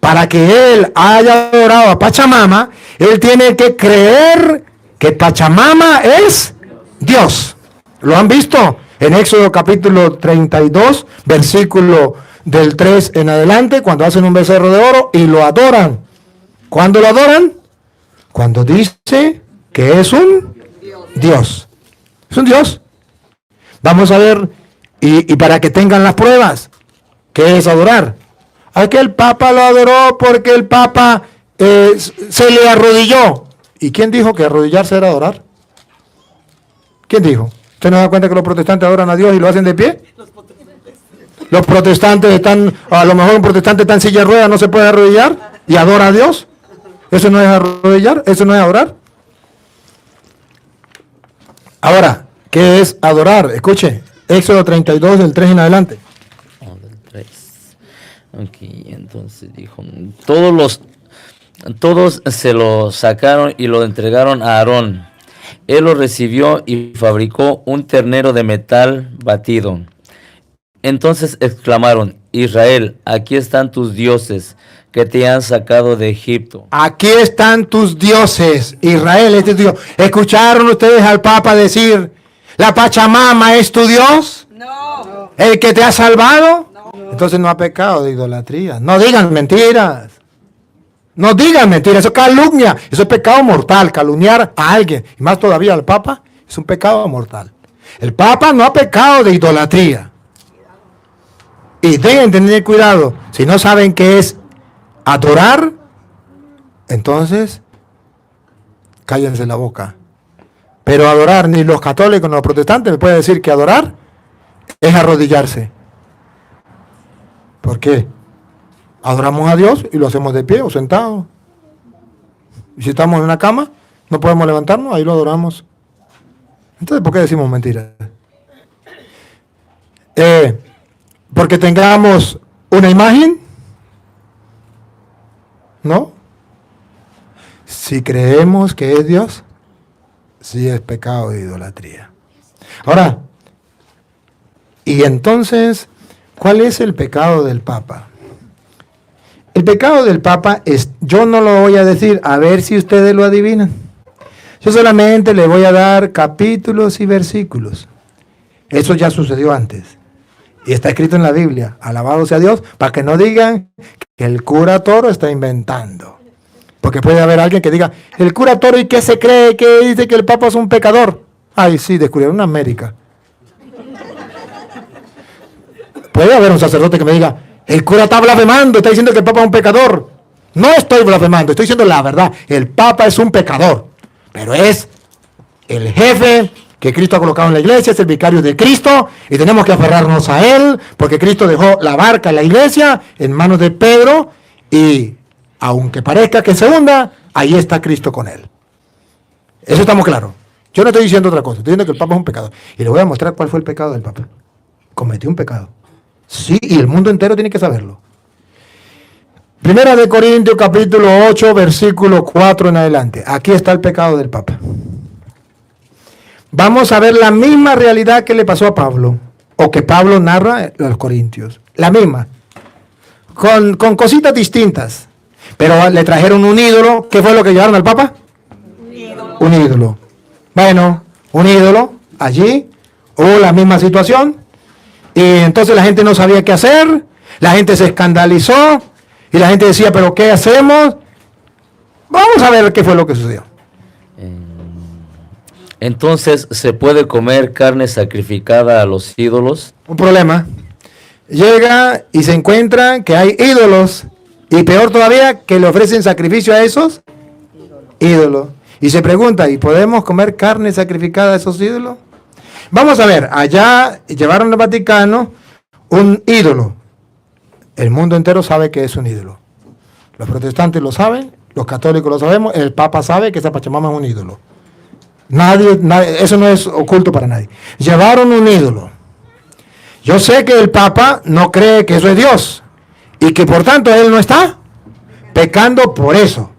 Para que él haya adorado a Pachamama, él tiene que creer que Pachamama es Dios. ¿Lo han visto? En Éxodo capítulo 32, versículo del 3 en adelante, cuando hacen un becerro de oro y lo adoran. ¿Cuándo lo adoran? Cuando dice que es un Dios. Es un Dios. Vamos a ver, y para que tengan las pruebas, ¿qué es adorar? Aquel Papa lo adoró porque el Papa se le arrodilló. ¿Y quién dijo que arrodillarse era adorar? ¿Quién dijo? ¿Usted no da cuenta que los protestantes adoran a Dios y lo hacen de pie? Los protestantes están, a lo mejor un protestante está en silla de ruedas, no se puede arrodillar y adora a Dios. ¿Eso no es arrodillar? ¿Eso no es adorar? Ahora, ¿qué es adorar? Escuche, Éxodo 32, del 3 en adelante. Ok, entonces dijo, todos se lo sacaron y lo entregaron a Aarón. Él lo recibió y fabricó un ternero de metal batido. Entonces exclamaron, Israel, aquí están tus dioses que te han sacado de Egipto. Aquí están tus dioses, Israel, este es tu Dios. ¿Escucharon ustedes al Papa decir, la Pachamama es tu Dios? No. ¿El que te ha salvado? No. Entonces no ha pecado de idolatría. No digan mentiras. No digan mentiras, eso es calumnia. Eso es pecado mortal, calumniar a alguien. Y más todavía al Papa, es un pecado mortal. El Papa no ha pecado de idolatría. Y deben tener cuidado. Si no saben qué es adorar, entonces cállense la boca. Pero adorar, ni los católicos ni los protestantes me pueden decir que adorar es arrodillarse. ¿Por qué? Adoramos a Dios y lo hacemos de pie o sentado. Y si estamos en una cama, no podemos levantarnos, ahí lo adoramos. Entonces, ¿por qué decimos mentiras? Porque tengamos una imagen, ¿no? Si creemos que es Dios, sí es pecado de idolatría. Ahora, y entonces, ¿cuál es el pecado del Papa? El pecado del Papa es, yo no lo voy a decir, a ver si ustedes lo adivinan. Yo solamente le voy a dar capítulos y versículos. Eso ya sucedió antes. Y está escrito en la Biblia. Alabado sea Dios, para que no digan que el cura Toro está inventando. Porque puede haber alguien que diga, el cura Toro, ¿y qué se cree? Que dice que el Papa es un pecador. Ay, sí, descubrieron una América. Puede haber un sacerdote que me diga, el cura está blasfemando, está diciendo que el Papa es un pecador. No estoy blasfemando, estoy diciendo la verdad. El Papa es un pecador, pero es el jefe que Cristo ha colocado en la iglesia, es el vicario de Cristo, y tenemos que aferrarnos a él, porque Cristo dejó la barca en la iglesia en manos de Pedro, y aunque parezca que se hunda, ahí está Cristo con él. Eso estamos claros. Yo no estoy diciendo otra cosa, estoy diciendo que el Papa es un pecador. Y le voy a mostrar cuál fue el pecado del Papa. Cometió un pecado. Sí, y el mundo entero tiene que saberlo. Primera de Corintios capítulo 8, versículo 4 en adelante. Aquí está el pecado del Papa. Vamos a ver la misma realidad que le pasó a Pablo, o que Pablo narra a los Corintios. La misma, con cositas distintas. Pero le trajeron un ídolo. ¿Qué fue lo que llevaron al Papa? Un ídolo. Bueno, un ídolo. Allí hubo la misma situación. Y entonces la gente no sabía qué hacer. La gente se escandalizó. Y la gente decía, ¿pero qué hacemos? Vamos a ver qué fue lo que sucedió. Entonces, ¿se puede comer carne sacrificada a los ídolos? Un problema. Llega y se encuentra que hay ídolos. Y peor todavía, que le ofrecen sacrificio a esos ídolos. Y se pregunta, ¿y podemos comer carne sacrificada a esos ídolos? Vamos a ver, allá llevaron al Vaticano un ídolo. El mundo entero sabe que es un ídolo. Los protestantes lo saben, los católicos lo sabemos, el Papa sabe que esa Pachamama es un ídolo. Nadie, eso no es oculto para nadie. Llevaron un ídolo. Yo sé que el Papa no cree que eso es Dios y que por tanto él no está pecando por eso.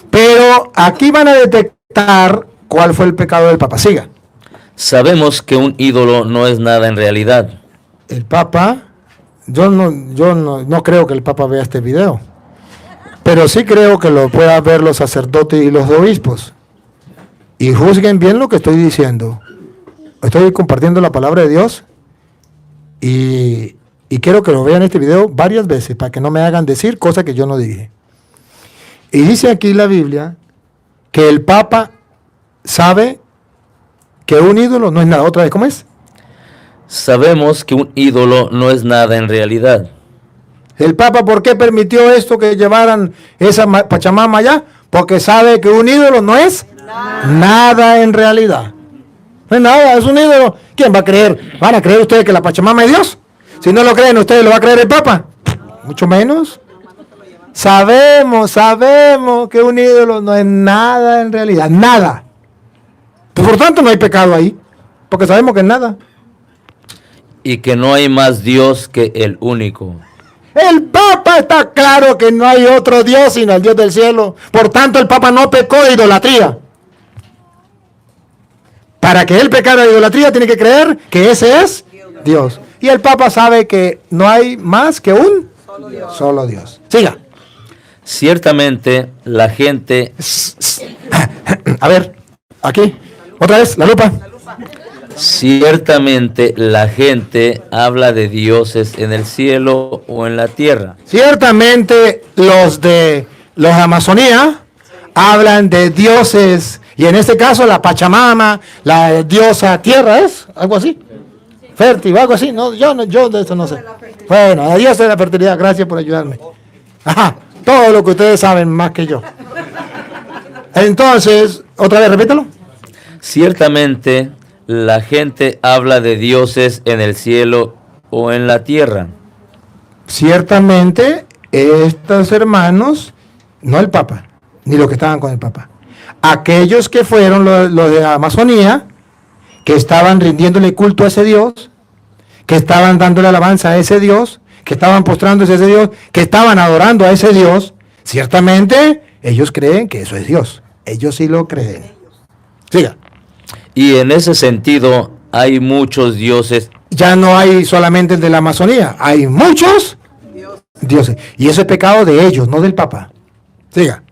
Pero aquí van a detectar cuál fue el pecado del Papa. Siga. Sabemos que un ídolo no es nada en realidad. El Papa, yo no creo que el Papa vea este video, pero sí creo que lo puedan ver los sacerdotes y los obispos. Y juzguen bien lo que estoy diciendo. Estoy compartiendo la palabra de Dios y quiero que lo vean este video varias veces para que no me hagan decir cosas que yo no dije. Y dice aquí la Biblia que el Papa sabe que un ídolo no es nada. Otra vez, ¿cómo es? Sabemos que un ídolo no es nada en realidad. El Papa, ¿por qué permitió esto que llevaran esa Pachamama allá? Porque sabe que un ídolo no es nada en realidad. No es nada, es un ídolo. ¿Quién va a creer? ¿Van a creer ustedes que la Pachamama es Dios? Si no lo creen ustedes, ¿lo va a creer el Papa? Mucho menos. Sabemos que un ídolo no es nada en realidad, nada. Por tanto, no hay pecado ahí, porque sabemos que es nada. Y que no hay más Dios que el único. El Papa está claro que no hay otro Dios sino el Dios del cielo. Por tanto, el Papa no pecó de idolatría. Para que él pecara de idolatría, tiene que creer que ese es Dios. Y el Papa sabe que no hay más que un solo Dios. Siga. Ciertamente, la gente... A ver, aquí, otra vez, la lupa. Ciertamente, la gente habla de dioses en el cielo o en la tierra. Ciertamente, los de Amazonía hablan de dioses, y en este caso la Pachamama, la diosa tierra, ¿es? Algo así. Fértil, algo así. No, yo de eso no sé. Bueno, la diosa de la fertilidad, gracias por ayudarme. Ajá, todo lo que ustedes saben más que yo. Entonces, otra vez, repítalo. Ciertamente, la gente habla de dioses en el cielo o en la tierra. Ciertamente, estos hermanos, no el Papa, ni los que estaban con el Papa, aquellos que fueron los de Amazonía, que estaban rindiéndole culto a ese Dios, que estaban dándole alabanza a ese Dios, que estaban postrándose a ese Dios, que estaban adorando a ese Dios, ciertamente ellos creen que eso es Dios. Ellos sí lo creen. Siga. Y en ese sentido, hay muchos dioses. Ya no hay solamente el de la Amazonía, hay muchos dioses. Y eso es pecado de ellos, no del Papa. Siga.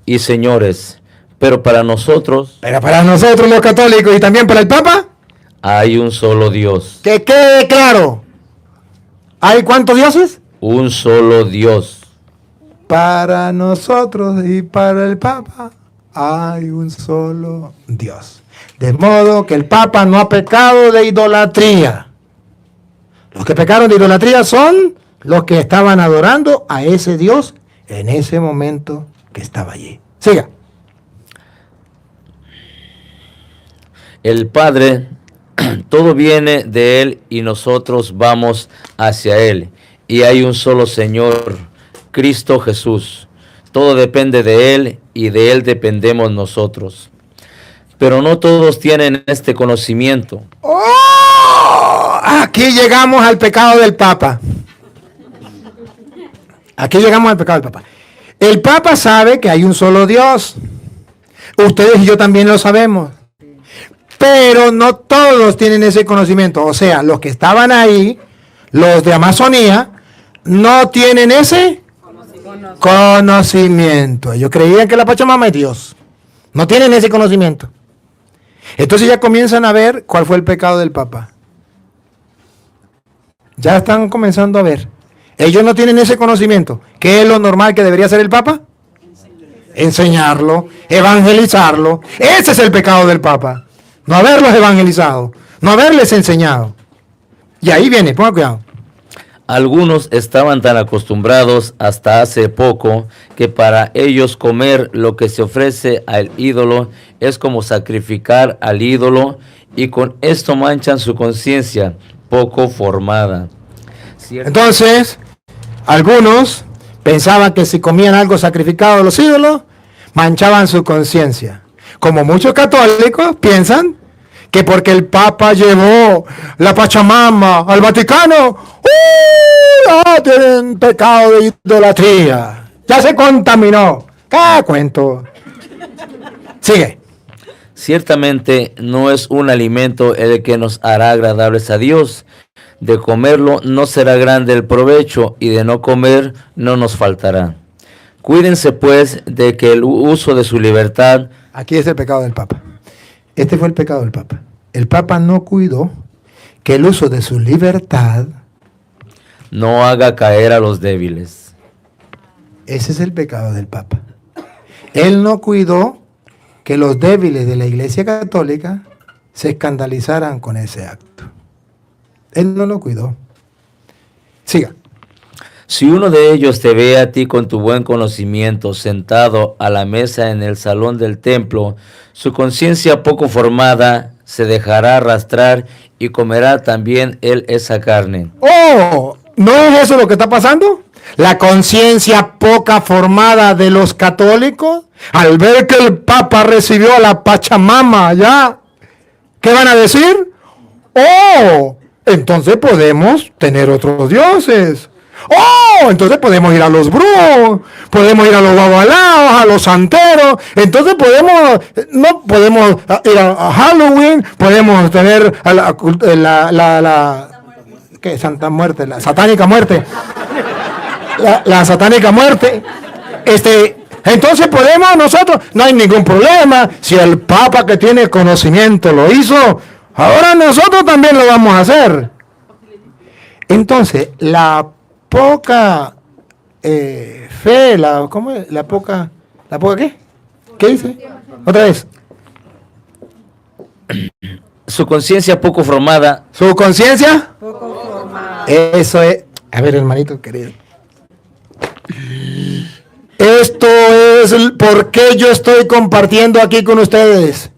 Y señores, pero para nosotros Pero para nosotros los católicos y también para el Papa, hay un solo Dios. que quede claro. ¿Hay cuántos dioses? Un solo Dios. Para nosotros y para el Papa hay un solo Dios. De modo que el Papa no ha pecado de idolatría. Los que pecaron de idolatría son los que estaban adorando a ese Dios en ese momento que estaba allí. Siga. El Padre, todo viene de Él y nosotros vamos hacia Él. Y hay un solo Señor, Cristo Jesús. Todo depende de Él y de Él dependemos nosotros. Pero no todos tienen este conocimiento. ¡Oh! Aquí llegamos al pecado del Papa. Aquí llegamos al pecado del Papa. El Papa sabe que hay un solo Dios. Ustedes y yo también lo sabemos. Pero no todos tienen ese conocimiento. O sea, los que estaban ahí, los de Amazonía, no tienen ese conocimiento. Ellos creían que la Pachamama es Dios. No tienen ese conocimiento. Entonces ya comienzan a ver cuál fue el pecado del Papa. Ya están comenzando a ver. Ellos no tienen ese conocimiento. ¿Qué es lo normal que debería hacer el Papa? Enseñarlo, evangelizarlo. Ese es el pecado del Papa. No haberlos evangelizado, no haberles enseñado. Y ahí viene, ponga cuidado. Algunos estaban tan acostumbrados hasta hace poco que para ellos comer lo que se ofrece al ídolo es como sacrificar al ídolo, y con esto manchan su conciencia poco formada. Entonces, algunos pensaban que si comían algo sacrificado a los ídolos, manchaban su conciencia. Como muchos católicos piensan que porque el Papa llevó la Pachamama al Vaticano, ya tienen pecado de idolatría. Ya se contaminó. ¿Qué cuento? Sigue. Ciertamente no es un alimento el que nos hará agradables a Dios. De comerlo no será grande el provecho, y de no comer no nos faltará. Cuídense pues de que el uso de su libertad... Aquí es el pecado del Papa. Este fue el pecado del Papa. El Papa no cuidó que el uso de su libertad no haga caer a los débiles. Ese es el pecado del Papa. Él no cuidó que los débiles de la Iglesia Católica se escandalizaran con ese acto. Él no lo cuidó. Siga. Si uno de ellos te ve a ti con tu buen conocimiento sentado a la mesa en el salón del templo, su conciencia poco formada se dejará arrastrar y comerá también él esa carne. ¡Oh! ¿No es eso lo que está pasando? La conciencia poca formada de los católicos, al ver que el Papa recibió a la Pachamama allá, ¿qué van a decir? ¡Oh! Entonces podemos tener otros dioses. ¡Oh! Entonces podemos ir a los brujos, podemos ir a los babalaos, a los santeros. Entonces podemos ir a Halloween, podemos tener a la ¿qué? Santa Muerte, la satánica muerte. La satánica muerte. Entonces podemos nosotros, no hay ningún problema. Si el Papa que tiene conocimiento lo hizo, ahora nosotros también lo vamos a hacer. Entonces, la poca fe, ¿cómo es? ¿La poca qué? ¿Qué dice? Otra vez. Su conciencia poco formada. ¿Su conciencia? Poco formada. Eso es. A ver, hermanito querido. Esto es por qué yo estoy compartiendo aquí con ustedes.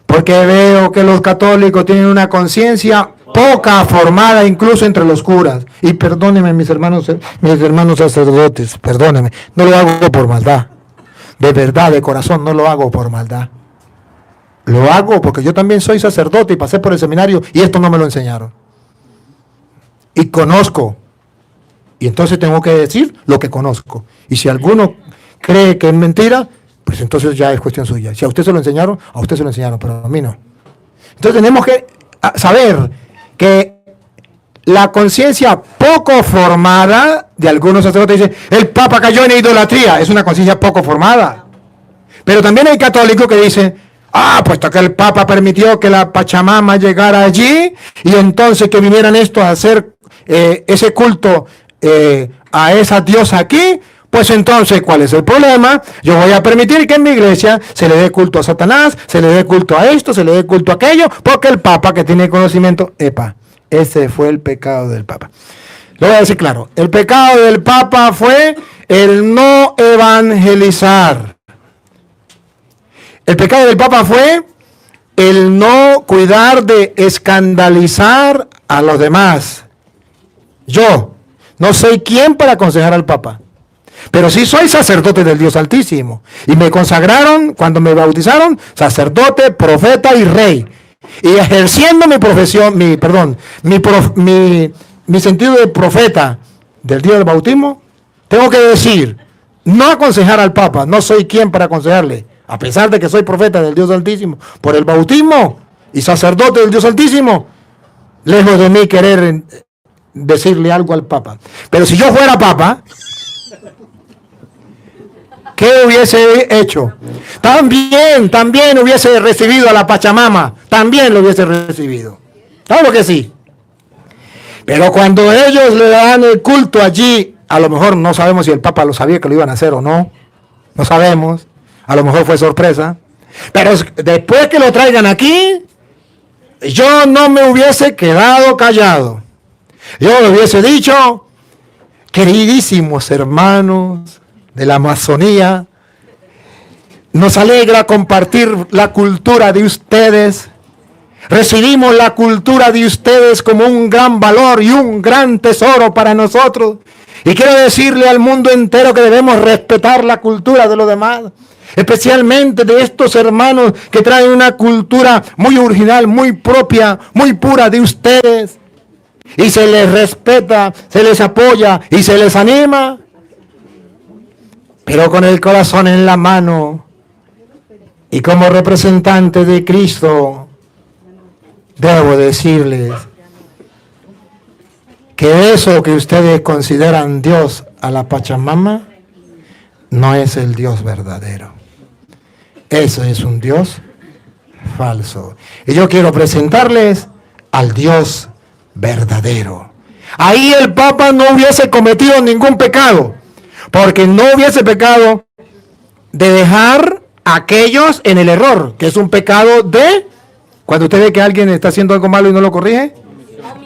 Porque veo que los católicos tienen una conciencia poca formada, incluso entre los curas. Y perdónenme, mis hermanos sacerdotes, perdónenme, no lo hago por maldad. De verdad, de corazón, no lo hago por maldad. Lo hago porque yo también soy sacerdote y pasé por el seminario y esto no me lo enseñaron. Y conozco. Y entonces tengo que decir lo que conozco. Y si alguno cree que es mentira, pues entonces ya es cuestión suya. Si a usted se lo enseñaron, a usted se lo enseñaron, pero a mí no. Entonces tenemos que saber que la conciencia poco formada de algunos sacerdotes dice, el Papa cayó en idolatría, es una conciencia poco formada. Pero también hay católicos que dicen, puesto que el Papa permitió que la Pachamama llegara allí, y entonces que vinieran estos a hacer ese culto a esa diosa aquí, pues entonces, ¿cuál es el problema? Yo voy a permitir que en mi iglesia se le dé culto a Satanás, se le dé culto a esto, se le dé culto a aquello, porque el Papa que tiene conocimiento, ese fue el pecado del Papa. Lo voy a decir claro, el pecado del Papa fue el no evangelizar. El pecado del Papa fue el no cuidar de escandalizar a los demás. Yo no soy quien para aconsejar al Papa, pero sí soy sacerdote del Dios Altísimo. Y me consagraron, cuando me bautizaron, sacerdote, profeta y rey. Y ejerciendo mi profesión, mi sentido de profeta del día del bautismo, tengo que decir, no aconsejar al Papa, no soy quien para aconsejarle, a pesar de que soy profeta del Dios Altísimo, por el bautismo y sacerdote del Dios Altísimo, lejos de mí querer decirle algo al Papa. Pero si yo fuera Papa, ¿qué hubiese hecho? También hubiese recibido a la Pachamama, también lo hubiese recibido. Claro que sí. Pero cuando ellos le dan el culto allí, a lo mejor no sabemos si el Papa lo sabía que lo iban a hacer o no. No sabemos. A lo mejor fue sorpresa. Pero después que lo traigan aquí, yo no me hubiese quedado callado. Yo le hubiese dicho, queridísimos hermanos de la Amazonía, nos alegra compartir la cultura de ustedes. Recibimos la cultura de ustedes como un gran valor y un gran tesoro para nosotros. Y quiero decirle al mundo entero que debemos respetar la cultura de los demás, especialmente de estos hermanos que traen una cultura muy original, muy propia, muy pura de ustedes. Y se les respeta, se les apoya y se les anima, pero con el corazón en la mano y como representante de Cristo. Debo decirles que eso que ustedes consideran Dios a la Pachamama no es el Dios verdadero. Eso es un Dios falso. Y yo quiero presentarles al Dios verdadero. Ahí el Papa no hubiese cometido ningún pecado, porque no hubiese pecado de dejar a aquellos en el error, que es un pecado de... Cuando usted ve que alguien está haciendo algo malo y no lo corrige,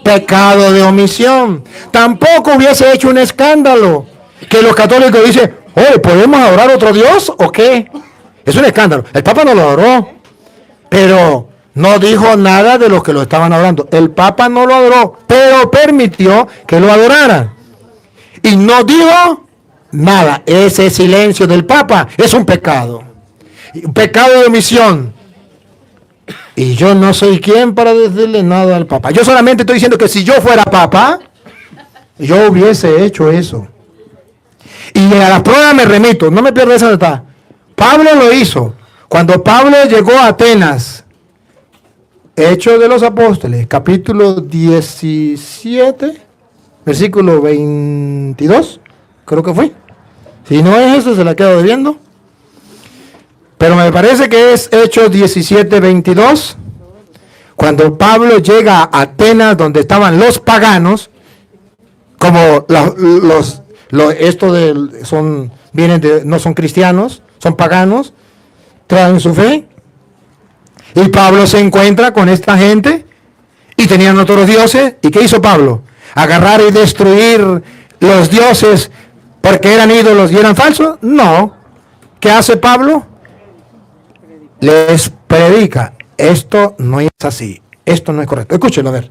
pecado de omisión. Tampoco hubiese hecho un escándalo. Que los católicos dicen, oye, ¿podemos adorar a otro Dios o qué? Es un escándalo. El Papa no lo adoró, pero no dijo nada de los que lo estaban adorando. El Papa no lo adoró, pero permitió que lo adoraran. Y no dijo nada. Ese silencio del Papa es un pecado. Un pecado de omisión. Y yo no soy quien para decirle nada al Papa. Yo solamente estoy diciendo que si yo fuera Papa, yo hubiese hecho eso. Y a las pruebas me remito, no me pierdo esa data. Pablo lo hizo. Cuando Pablo llegó a Atenas, Hechos de los Apóstoles, capítulo 17, versículo 22, creo que fue. Si no es eso, se la quedo debiendo. Pero me parece que es Hechos 17, 22. Cuando Pablo llega a Atenas, donde estaban los paganos, como no son cristianos, son paganos, traen su fe. Y Pablo se encuentra con esta gente y tenían otros dioses. ¿Y qué hizo Pablo? ¿Agarrar y destruir los dioses porque eran ídolos y eran falsos? No. ¿Qué hace Pablo? Les predica, esto no es así, esto no es correcto. Escúchenlo a ver.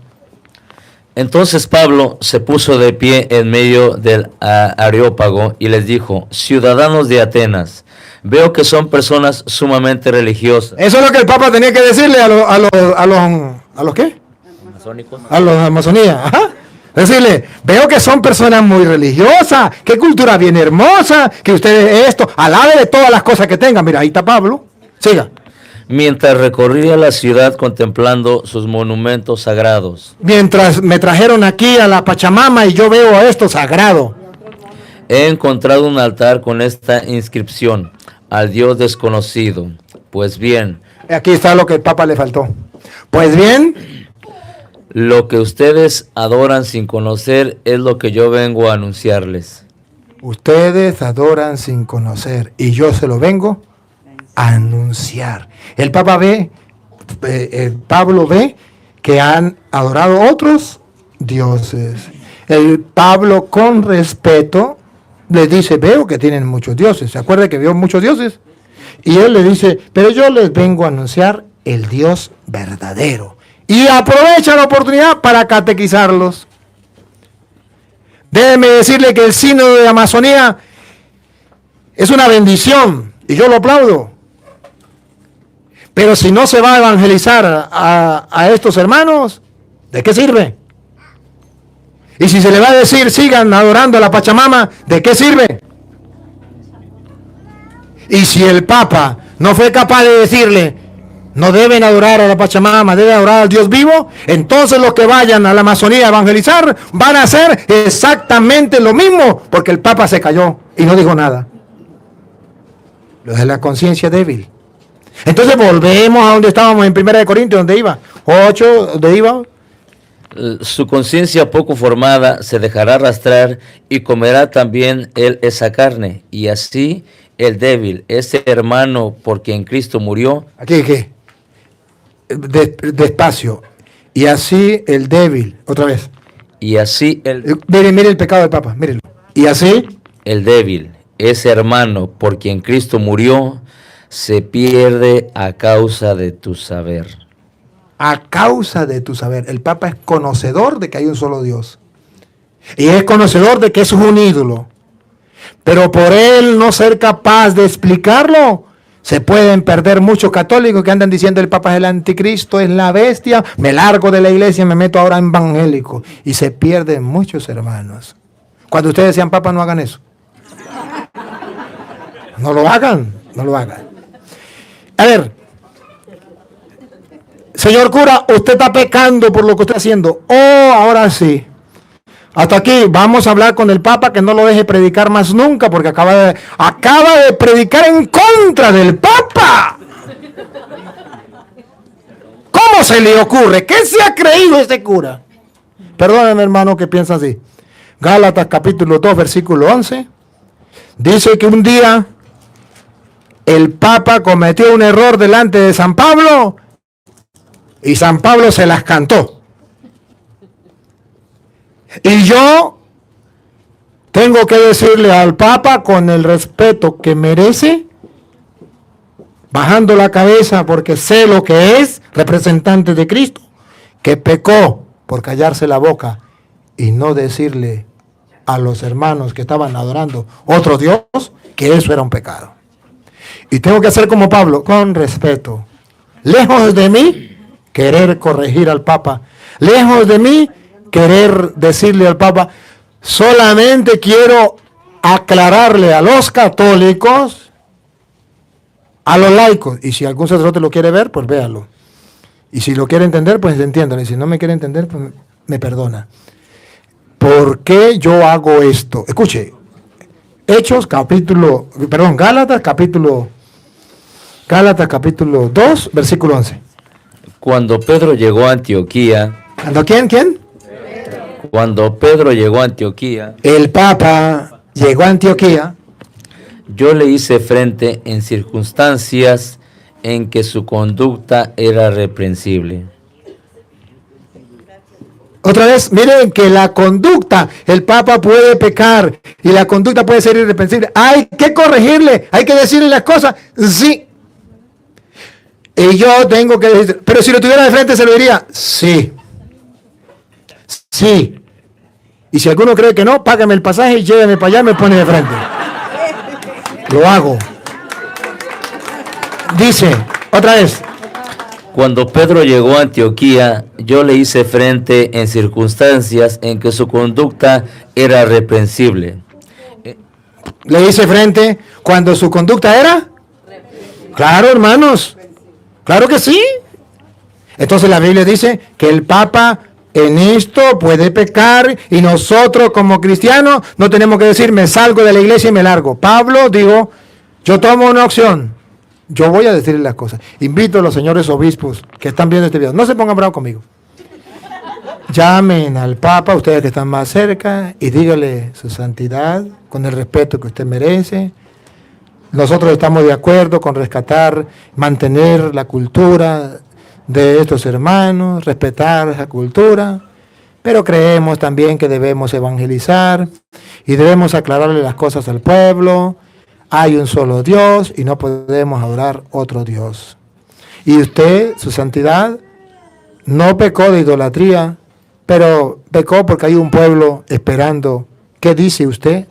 Entonces Pablo se puso de pie en medio del Areópago y les dijo, ciudadanos de Atenas, veo que son personas sumamente religiosas. Eso es lo que el Papa tenía que decirle a los ¿qué? ¿Masónicos? A los Amazonía. Ajá. Decirle, veo que son personas muy religiosas, qué cultura bien hermosa, que ustedes esto, alabe de todas las cosas que tengan. Mira, ahí está Pablo. Siga. Mientras recorría la ciudad contemplando sus monumentos sagrados. Mientras me trajeron aquí a la Pachamama y yo veo esto sagrado. He encontrado un altar con esta inscripción, al Dios desconocido. Pues bien. Aquí está lo que el Papa le faltó. Pues bien. Lo que ustedes adoran sin conocer es lo que yo vengo a anunciarles. Ustedes adoran sin conocer y yo se lo vengo anunciar. El Papa Pablo ve que han adorado otros dioses. El Pablo con respeto les dice, veo que tienen muchos dioses. ¿Se acuerda que vio muchos dioses? Y él le dice, pero yo les vengo a anunciar el Dios verdadero. Y aprovecha la oportunidad para catequizarlos. Déjeme decirle que el sínodo de Amazonía es una bendición y yo lo aplaudo. Pero si no se va a evangelizar a estos hermanos, ¿de qué sirve? Y si se le va a decir, sigan adorando a la Pachamama, ¿de qué sirve? Y si el Papa no fue capaz de decirle, no deben adorar a la Pachamama, deben adorar al Dios vivo, entonces los que vayan a la Amazonía a evangelizar van a hacer exactamente lo mismo, porque el Papa se cayó y no dijo nada. Lo de la conciencia débil. Entonces volvemos a donde estábamos en 1 Corintios, donde iba. 8, donde iba. Su conciencia poco formada se dejará arrastrar y comerá también él esa carne. Y así el débil, ese hermano por quien Cristo murió. Aquí, despacio. Y así el débil, otra vez. Y así el... Mire el pecado del Papa, mírenlo. Y así el débil, ese hermano por quien Cristo murió, se pierde a causa de tu saber. A causa de tu saber. El Papa es conocedor de que hay un solo Dios. Y es conocedor de que eso es un ídolo. Pero por él no ser capaz de explicarlo, se pueden perder muchos católicos que andan diciendo el Papa es el anticristo, es la bestia, me largo de la iglesia, me meto ahora en evangélico. Y se pierden muchos hermanos. Cuando ustedes sean Papa, no hagan eso. No lo hagan, no lo hagan. A ver, señor cura, usted está pecando por lo que usted está haciendo. Oh, ahora sí. Hasta aquí, vamos a hablar con el Papa que no lo deje predicar más nunca porque acaba de predicar en contra del Papa. ¿Cómo se le ocurre? ¿Qué se ha creído este cura? Perdónenme, hermano, que piensa así. Gálatas capítulo 2, versículo 11. Dice que un día el Papa cometió un error delante de San Pablo y San Pablo se las cantó. Y yo tengo que decirle al Papa con el respeto que merece, bajando la cabeza porque sé lo que es representante de Cristo, que pecó por callarse la boca y no decirle a los hermanos que estaban adorando otro Dios que eso era un pecado. Y tengo que hacer como Pablo, con respeto. Lejos de mí querer corregir al Papa. Lejos de mí querer decirle al Papa, solamente quiero aclararle a los católicos, a los laicos. Y si algún sacerdote lo quiere ver, pues véalo. Y si lo quiere entender, pues entiéndalo. Y si no me quiere entender, pues me perdona. ¿Por qué yo hago esto? Escuche. Gálatas capítulo 2, versículo 11. Cuando Pedro llegó a Antioquía. ¿Cuándo quién? Cuando Pedro llegó a Antioquía. El Papa llegó a Antioquía. Yo le hice frente en circunstancias en que su conducta era reprensible. Otra vez, miren que la conducta, el Papa puede pecar y la conducta puede ser irreprensible. Hay que corregirle, hay que decirle las cosas, sí. Y yo tengo que decir, pero si lo tuviera de frente se lo diría, sí. Sí. Y si alguno cree que no, págame el pasaje y lléveme para allá y me pone de frente. Lo hago. Dice, otra vez. Cuando Pedro llegó a Antioquía, yo le hice frente en circunstancias en que su conducta era reprensible. Le hice frente cuando su conducta era. Claro, hermanos. Claro que sí. Entonces la Biblia dice que el Papa en esto puede pecar y nosotros como cristianos no tenemos que decir me salgo de la iglesia y me largo. Pablo dijo, yo tomo una opción. Yo voy a decirles las cosas. Invito a los señores obispos que están viendo este video. No se pongan bravos conmigo. Llamen al Papa, ustedes que están más cerca, y díganle su santidad, con el respeto que usted merece. Nosotros estamos de acuerdo con rescatar, mantener la cultura de estos hermanos, respetar esa cultura, pero creemos también que debemos evangelizar y debemos aclararle las cosas al pueblo. Hay un solo Dios y no podemos adorar otro Dios. Y usted, su santidad, no pecó de idolatría, pero pecó porque hay un pueblo esperando. ¿Qué dice usted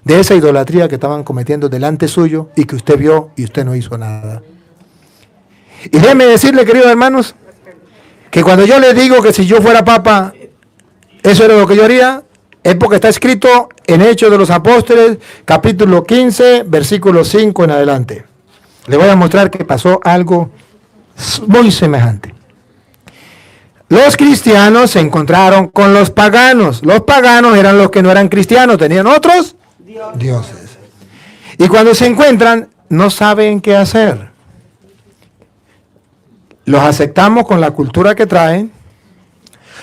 de esa idolatría que estaban cometiendo delante suyo y que usted vio y usted no hizo nada? Y déjeme decirle, queridos hermanos, que cuando yo le digo que si yo fuera papa, Eso era lo que yo haría. Es porque está escrito en Hechos de los Apóstoles, capítulo 15, versículo 5 en adelante. Le voy a mostrar que pasó algo muy semejante. Los cristianos se encontraron con los paganos. Los paganos eran los que no eran cristianos, tenían otros dioses. Y cuando se encuentran, no saben qué hacer. Los aceptamos con la cultura que traen,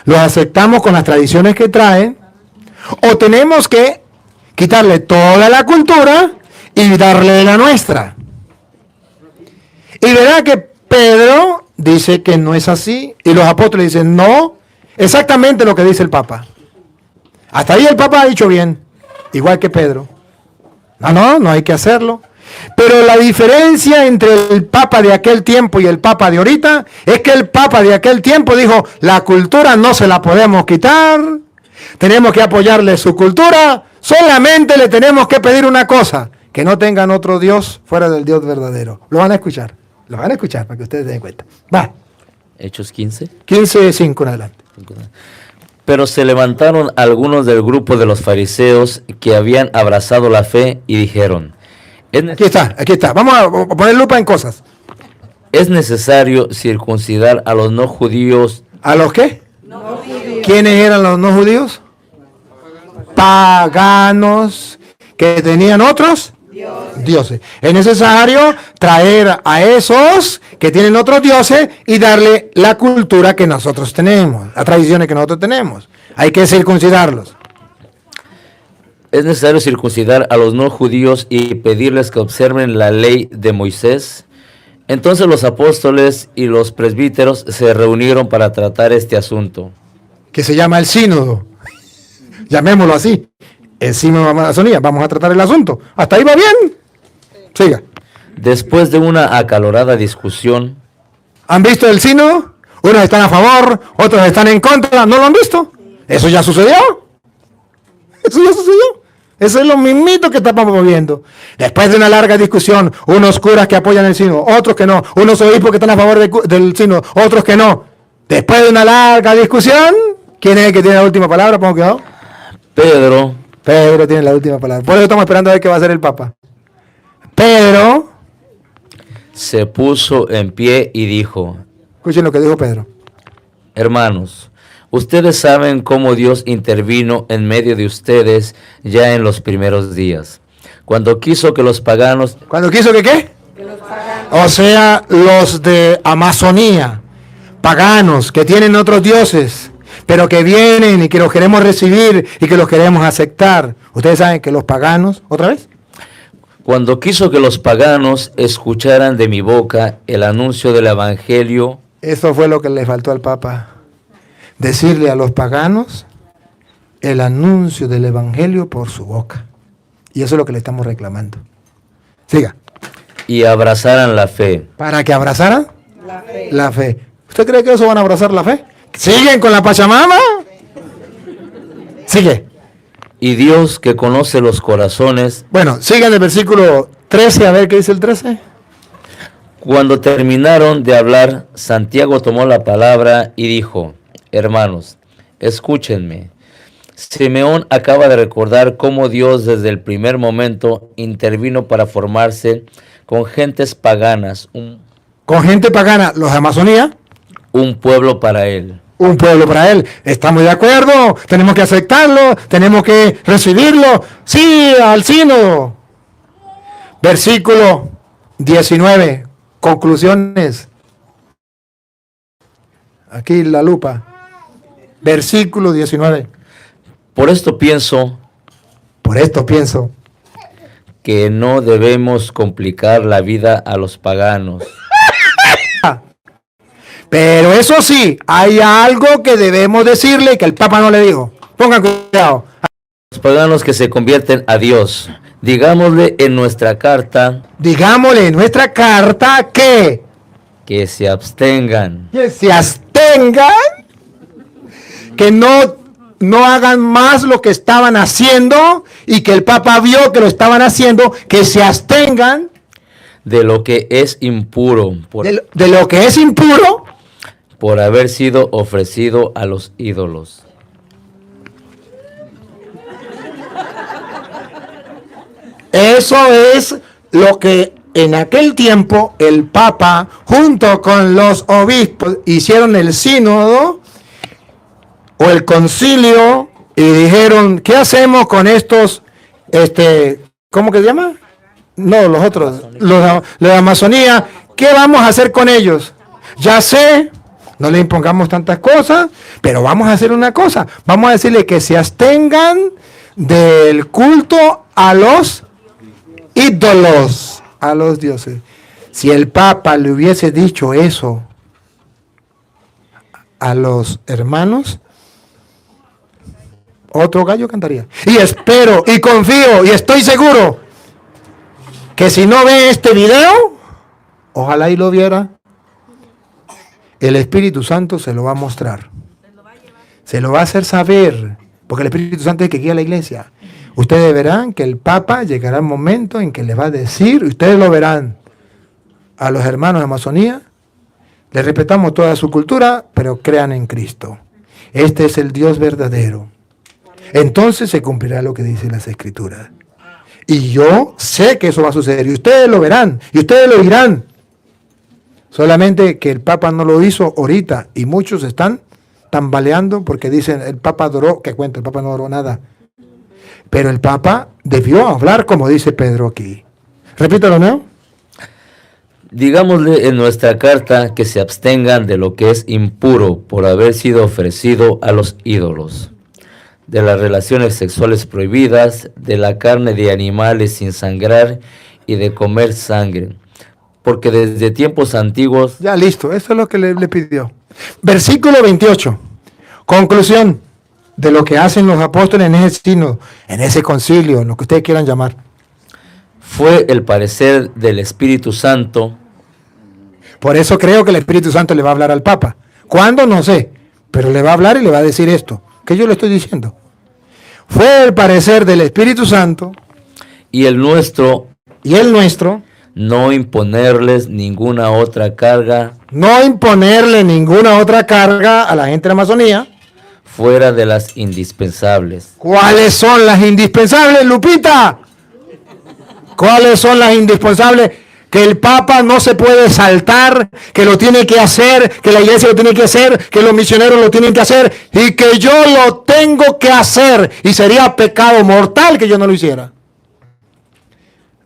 los aceptamos con las tradiciones que traen, o tenemos que quitarle toda la cultura y darle la nuestra. Y verá que Pedro dice que no es así, y los apóstoles dicen no, exactamente lo que dice el Papa. Hasta ahí el Papa ha dicho bien, igual que Pedro. No hay que hacerlo. Pero la diferencia entre el Papa de aquel tiempo y el Papa de ahorita es que el Papa de aquel tiempo dijo, la cultura no se la podemos quitar, tenemos que apoyarle su cultura, solamente le tenemos que pedir una cosa, que no tengan otro Dios fuera del Dios verdadero. Lo van a escuchar para que ustedes se den cuenta. Va. Hechos 15. 15:5 en adelante. Pero se levantaron algunos del grupo de los fariseos que habían abrazado la fe y dijeron, Aquí está. Vamos a poner lupa en cosas. es necesario circuncidar a los no judíos. ¿A los qué? No judíos. ¿Quiénes eran los no judíos? Paganos que tenían otros dioses. Es necesario traer a esos que tienen otros dioses y darle la cultura que nosotros tenemos, las tradiciones que nosotros tenemos. Hay que circuncidarlos. Es necesario circuncidar a los no judíos y pedirles que observen la ley de Moisés. Entonces los apóstoles y los presbíteros se reunieron para tratar este asunto. Que se llama el sínodo. Llamémoslo así. El sínodo de la Amazonía. Vamos a tratar el asunto. ¿Hasta ahí va bien? Siga. Después de una acalorada discusión, ¿Han visto el sínodo? Unos están a favor, otros están en contra. ¿No lo han visto? Eso ya sucedió. Eso es lo mismito que estamos viendo. Después de una larga discusión, unos curas que apoyan el sínodo, otros que no, unos obispos que están a favor del sínodo, otros que no. Después de una larga discusión, ¿quién es el que tiene la última palabra? Pongo cuidado. Pedro tiene la última palabra. Por eso estamos esperando a ver qué va a hacer el Papa. Pedro se puso en pie y dijo, escuchen lo que dijo Pedro. hermanos, ustedes saben cómo Dios intervino en medio de ustedes ya en los primeros días, cuando quiso que los paganos... ¿Cuándo quiso que qué? Que los paganos. O sea, los de Amazonía, paganos, que tienen otros dioses, pero que vienen y que los queremos recibir y que los queremos aceptar. Ustedes saben que los paganos, ¿otra vez? Cuando quiso que los paganos escucharan de mi boca el anuncio del evangelio... Eso fue lo que le faltó al Papa. Decirle a los paganos el anuncio del evangelio por su boca. Y eso es lo que le estamos reclamando. Siga. Y abrazaran la fe. ¿Para que abrazaran? La fe. ¿Usted cree que eso van a abrazar la fe? ¿Siguen con la Pachamama? Sigue. Y Dios, que conoce los corazones... Bueno, sigan el versículo 13, a ver qué dice el 13. Cuando terminaron de hablar, Santiago tomó la palabra y dijo, hermanos, escúchenme. Simeón acaba de recordar cómo Dios desde el primer momento intervino para formarse con gentes paganas. Con gente pagana, los de Amazonía. Un pueblo para él. Un pueblo para él. Estamos de acuerdo, tenemos que aceptarlo, tenemos que recibirlo. Sí, al sínodo. Versículo 19. Conclusiones. Aquí la lupa. Versículo 19. Por esto pienso que no debemos complicar la vida a los paganos. Pero eso sí, hay algo que debemos decirle que el Papa no le dijo. Pongan cuidado. Los paganos que se convierten a Dios. Digámosle en nuestra carta. Digámosle en nuestra carta que se abstengan. Que se abstengan. Que no hagan más lo que estaban haciendo y que el Papa vio que lo estaban haciendo. Que se abstengan. De lo que es impuro. De lo que es impuro. Por haber sido ofrecido a los ídolos. Eso es lo que en aquel tiempo el Papa, junto con los obispos, hicieron el sínodo o el concilio y dijeron, ¿qué hacemos con estos, ¿cómo que se llama? No, los otros, los de Amazonía, ¿qué vamos a hacer con ellos? Ya sé, no le impongamos tantas cosas, pero vamos a hacer una cosa, vamos a decirle que se abstengan del culto a los ídolos, a los dioses. Si el Papa le hubiese dicho eso a los hermanos, otro gallo cantaría. Y espero, y confío, y estoy seguro que si no ve este video, ojalá y lo viera, el Espíritu Santo se lo va a mostrar. Se lo va a hacer saber, porque el Espíritu Santo es el que guía a la iglesia. Ustedes verán que el Papa llegará el momento en que les va a decir, ustedes lo verán, a los hermanos de Amazonía, les respetamos toda su cultura, pero crean en Cristo. Este es el Dios verdadero. Entonces se cumplirá lo que dicen las Escrituras. Y yo sé que eso va a suceder, y ustedes lo verán, y ustedes lo oirán. Solamente que el Papa no lo hizo ahorita, y muchos están tambaleando porque dicen, el Papa adoró, que cuenta, el Papa no adoró nada. Pero el Papa debió hablar como dice Pedro aquí. Repítalo, ¿no? Digámosle en nuestra carta que se abstengan de lo que es impuro por haber sido ofrecido a los ídolos, de las relaciones sexuales prohibidas, de la carne de animales sin sangrar y de comer sangre, porque desde tiempos antiguos... Ya, listo, eso es lo que le pidió. Versículo 28, conclusión de lo que hacen los apóstoles en ese sínodo, en ese concilio, lo que ustedes quieran llamar. Fue el parecer del Espíritu Santo. Por eso creo que el Espíritu Santo le va a hablar al Papa. ¿Cuándo? No sé, pero le va a hablar y le va a decir esto, que yo le estoy diciendo. Fue el parecer del Espíritu Santo Y el nuestro, no imponerles ninguna otra carga imponerle ninguna otra carga a la gente de la Amazonía. fuera de las indispensables. ¿Cuáles son las indispensables, Lupita? ¿Cuáles son las indispensables? Que el Papa no se puede saltar, que lo tiene que hacer, que la iglesia lo tiene que hacer, que los misioneros lo tienen que hacer y que yo lo tengo que hacer. Y sería pecado mortal que yo no lo hiciera.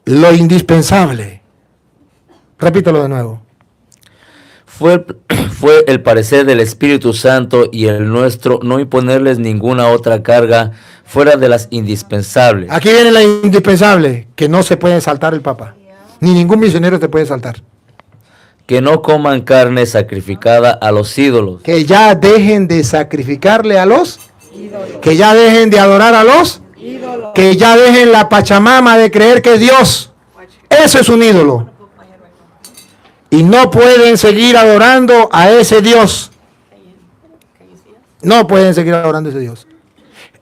Lo indispensable. Repítalo de nuevo. Fue el parecer del Espíritu Santo y el nuestro no imponerles ninguna otra carga fuera de las indispensables. Aquí viene la indispensable, que no se puede saltar el Papa. Ni ningún misionero te puede saltar. Que no coman carne sacrificada a los ídolos. Que ya dejen de sacrificarle a los ídolos. Que ya dejen de adorar a los ídolos. Que ya dejen la pachamama de creer que es Dios. Eso es un ídolo. Y no pueden seguir adorando a ese Dios. No pueden seguir adorando a ese Dios.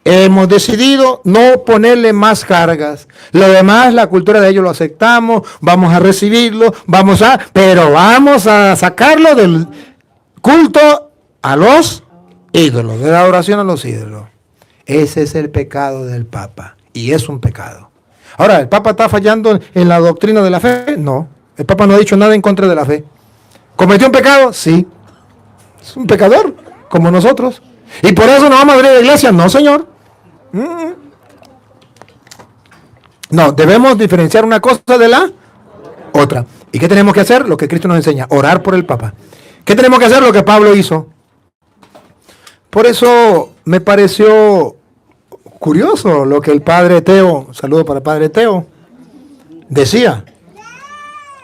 Hemos decidido no ponerle más cargas. Lo demás, la cultura de ellos lo aceptamos, vamos a recibirlo, pero vamos a sacarlo del culto a los ídolos, de la adoración a los ídolos. Ese es el pecado del Papa, y es un pecado. Ahora, ¿el Papa está fallando en la doctrina de la fe? No, el Papa no ha dicho nada en contra de la fe. ¿Cometió un pecado? Sí. Es un pecador, como nosotros. ¿Y por eso no vamos a abrir la iglesia? No, señor. No, debemos diferenciar una cosa de la otra. ¿Y qué tenemos que hacer? Lo que Cristo nos enseña, orar por el Papa. ¿Qué tenemos que hacer? Lo que Pablo hizo. Por eso me pareció curioso lo que el padre Teo, saludo para el padre Teo, decía.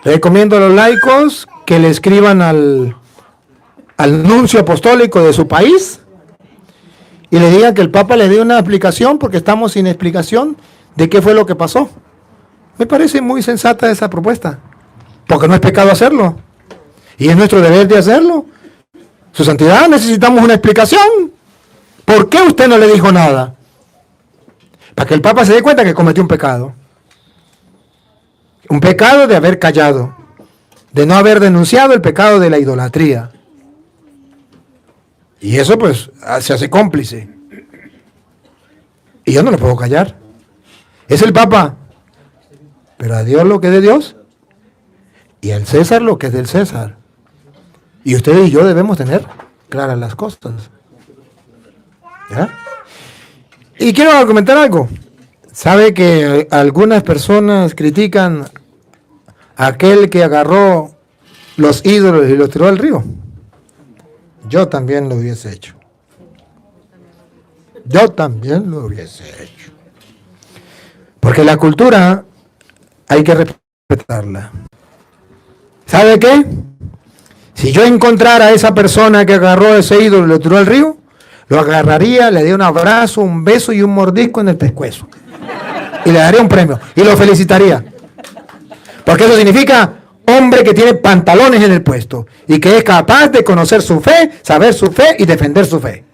Recomiendo a los laicos que le escriban al nuncio apostólico de su país y le digan que el Papa le dé una explicación, porque estamos sin explicación de qué fue lo que pasó. Me parece muy sensata esa propuesta, porque no es pecado hacerlo, y es nuestro deber de hacerlo. Su santidad, necesitamos una explicación. ¿Por qué usted no le dijo nada? Para que el Papa se dé cuenta que cometió un pecado. Un pecado de haber callado, de no haber denunciado el pecado de la idolatría. Y eso pues se hace cómplice. Y yo no lo puedo callar. Es el Papa. Pero a Dios lo que es de Dios y al César lo que es del César. Y ustedes y yo debemos tener claras las cosas. ¿Ya? Y quiero argumentar algo. ¿Sabe que algunas personas critican a aquel que agarró los ídolos y los tiró al río? Yo también lo hubiese hecho. Yo también lo hubiese hecho. Porque la cultura hay que respetarla. ¿Sabe qué? Si yo encontrara a esa persona que agarró ese ídolo y lo tiró al río, lo agarraría, le daría un abrazo, un beso y un mordisco en el pescuezo. Y le daría un premio. Y lo felicitaría. Porque eso significa hombre que tiene pantalones en el puesto. Y que es capaz de conocer su fe, saber su fe y defender su fe.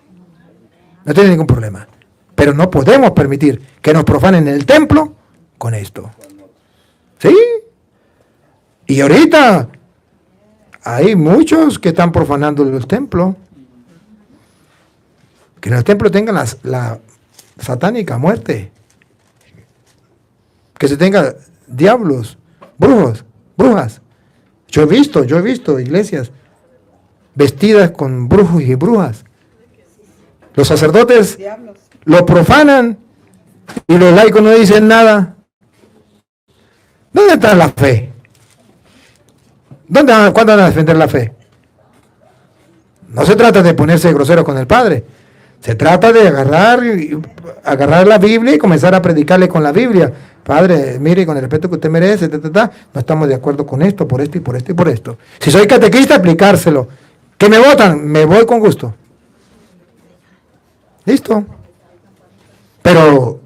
No tiene ningún problema. Pero no podemos permitir que nos profanen el templo con esto. ¿Sí? Y ahorita hay muchos que están profanando los templos. Que en los templos tengan la satánica muerte. Que se tenga diablos, brujos, brujas. Yo he visto iglesias vestidas con brujos y brujas. Los sacerdotes lo profanan y los laicos no dicen nada. ¿Dónde está la fe? ¿Cuándo van a defender la fe? No se trata de ponerse grosero con el Padre. Se trata de agarrar la Biblia y comenzar a predicarle con la Biblia. Padre, mire, con el respeto que usted merece, no estamos de acuerdo con esto, por esto y por esto y por esto. Si soy catequista, aplicárselo. ¿Que me votan? Me voy con gusto. Listo. Pero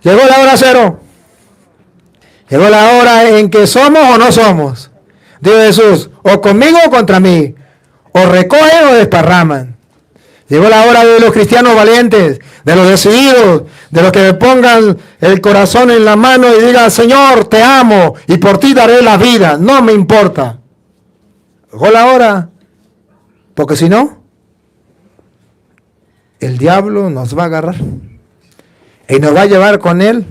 llegó la hora cero. Llegó la hora en que somos o no somos. Dijo Jesús, o conmigo o contra mí. O recogen o desparraman. Llegó la hora de los cristianos valientes, de los decididos, de los que pongan el corazón en la mano y digan, Señor, te amo y por ti daré la vida, no me importa. Llegó la hora, porque si no, el diablo nos va a agarrar y nos va a llevar con él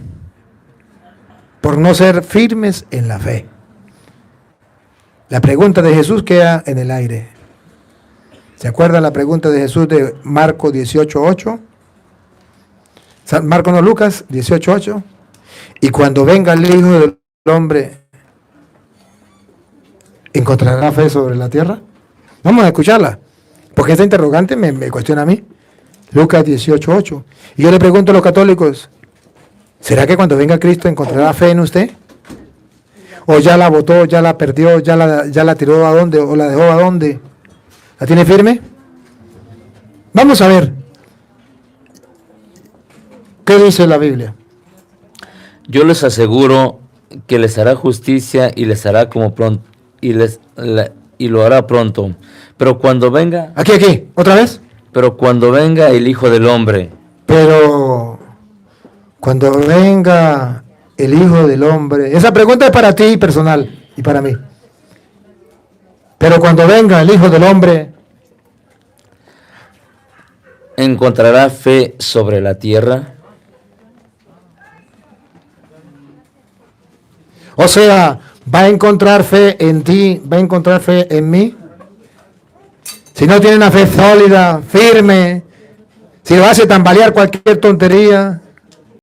por no ser firmes en la fe. La pregunta de Jesús queda en el aire. ¿Se acuerdan la pregunta de Jesús de Marcos 18:8? Lucas 18:8. Y cuando venga el Hijo del Hombre, ¿encontrará fe sobre la tierra? Vamos a escucharla, porque esta interrogante me cuestiona a mí. Lucas 18:8. Y yo le pregunto a los católicos, ¿será que cuando venga Cristo encontrará fe en usted? ¿O ya la votó, ya la perdió, ya la tiró a dónde, o la dejó a dónde? ¿La tiene firme? Vamos a ver. ¿Qué dice la Biblia? Yo les aseguro que les hará justicia y les hará como pronto y lo hará pronto. Pero cuando venga. Aquí, otra vez. Pero cuando venga el Hijo del Hombre. Pero cuando venga el Hijo del Hombre. Esa pregunta es para ti personal y para mí. Pero cuando venga el Hijo del Hombre, ¿encontrará fe sobre la tierra? O sea, ¿va a encontrar fe en ti? ¿Va a encontrar fe en mí? Si no tiene una fe sólida, firme, si lo hace tambalear cualquier tontería,